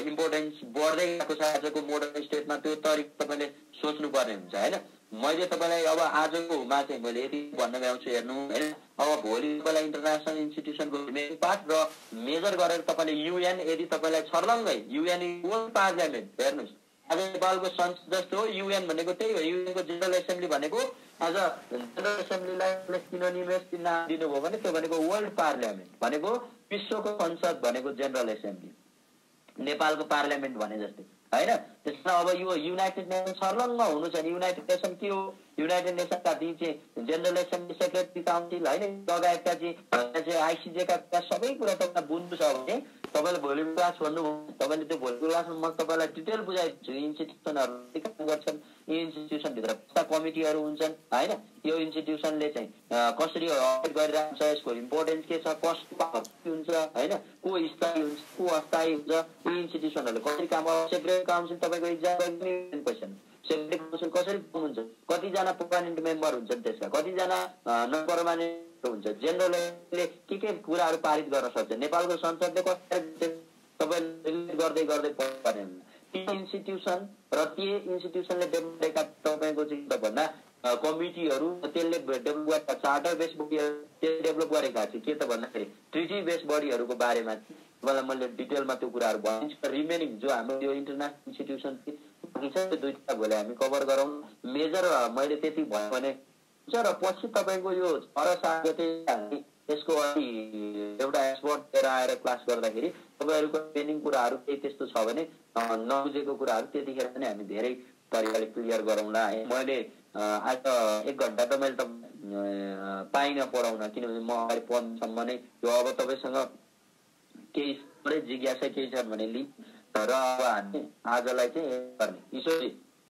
इम्पोर्टेन्स बढ्दै गएको छ आजको मोडर्न स्टेटमा त्यो तरिका तपाईँले सोच्नुपर्ने हुन्छ होइन मैले तपाईँलाई अब आजकोमा चाहिँ मैले यति भन्न भ्याउँछु हेर्नु होइन अब भोलि तपाईँलाई इन्टरनेसनल इन्स्टिट्युसनको मेन पार्ट र मेजर गरेर तपाईँले युएन यदि तपाईँलाई छर्लङ्गै युएन वर्ल्ड पार्लियामेन्ट हेर्नुहोस् आज नेपालको संसद जस्तो हो युएन भनेको त्यही हो युएनको जेनरल एसेम्ब्ली भनेको आज जेनरल एसेम्ब्लीलाई सिनोनिमस नाम दिनुभयो भने त्यो भनेको वर्ल्ड पार्लियामेन्ट भनेको विश्वको संसद भनेको जेनरल एसेम्ब्ली नेपालको पार्लियामेन्ट भने जस्तै होइन त्यसमा अब यो युनाइटेड नेसन सर्लङ्ग हुनु छ नि युनाइटेड नेसन के हो युनाइटेड नेसनका ती चाहिँ जेनरल एसेम्ब्ली सेक्रेटरी काउन्सिल होइन लगायतका चाहिँ आइसिजेका सबै कुरा तपाईँलाई बुझ्नु छ भने तपाईँले भोलि क्लास भन्नु तपाईँले त्यो भोलि क्लासमा म तपाईँलाई डिटेल बुझाइदिन्छु इन्स्टिट्युसनहरू काम गर्छन् यी इन्स्टिट्युसनभित्र कस्ता कमिटीहरू हुन्छन् होइन यो इन्स्टिट्युसनले चाहिँ कसरी अपडेट गरिरहेको छ यसको इम्पोर्टेन्स के छ कस्तो हुन्छ होइन को स्थायी हुन्छ को अस्थायी हुन्छ यी इन्स्टिट्युसनहरूले कसरी काम सेक्रेटरी काउन्सिल तपाईँको इक्जाम क्वेसन सेक्रेटरी काउन्सिल कसरी हुन्छ कतिजना पर्मानेन्ट मेम्बर हुन्छन् त्यसका कतिजना नन पर्मानेन्ट हुन्छ जेनरलले के कुराहरू पारित गर्न सक्छ नेपालको संसदले कसरी तपाईँले गर्दै गर्दै पर्ने ती इन्स्टिट्युसन र ती इन्स्टिट्युसनले डेभलप गरेका तपाईँको चाहिँ भन्दा कमिटीहरू त्यसले डेभलप गरेका चार्टर बेस बडीहरू त्यसले डेभलप गरेका थिए के त भन्दाखेरि ट्रिटी बेस बडीहरूको बारेमा मलाई मैले डिटेलमा त्यो कुराहरू भनिन्छ रिमेनिङ जो हाम्रो यो इन्टरनेसनल इन्स्टिट्युसन दुईटा भोलि हामी कभर गरौँ मेजर मैले त्यति भयो भने र पछि तपाईँको यो 6 र 7 गते हामी त्यसको अनि एउटा एक्सपर्ट लिएर आएर क्लास गर्दाखेरि तपाईँहरूको पेन्डिङ कुराहरू केही त्यस्तो छ भने नबुझेको कुराहरू त्यतिखेर पनि हामी धेरै तरिकाले क्लियर गरौँला है। मैले आज 1 घन्टा त मैले पाइनँ पढाउन, किनभने म अगाडि पढ्नुसम्म नै यो अब तपाईँसँग केही जिज्ञासा केही छ भने लिई र अब हामी आजलाई चाहिँ गर्ने। ईश्वरजी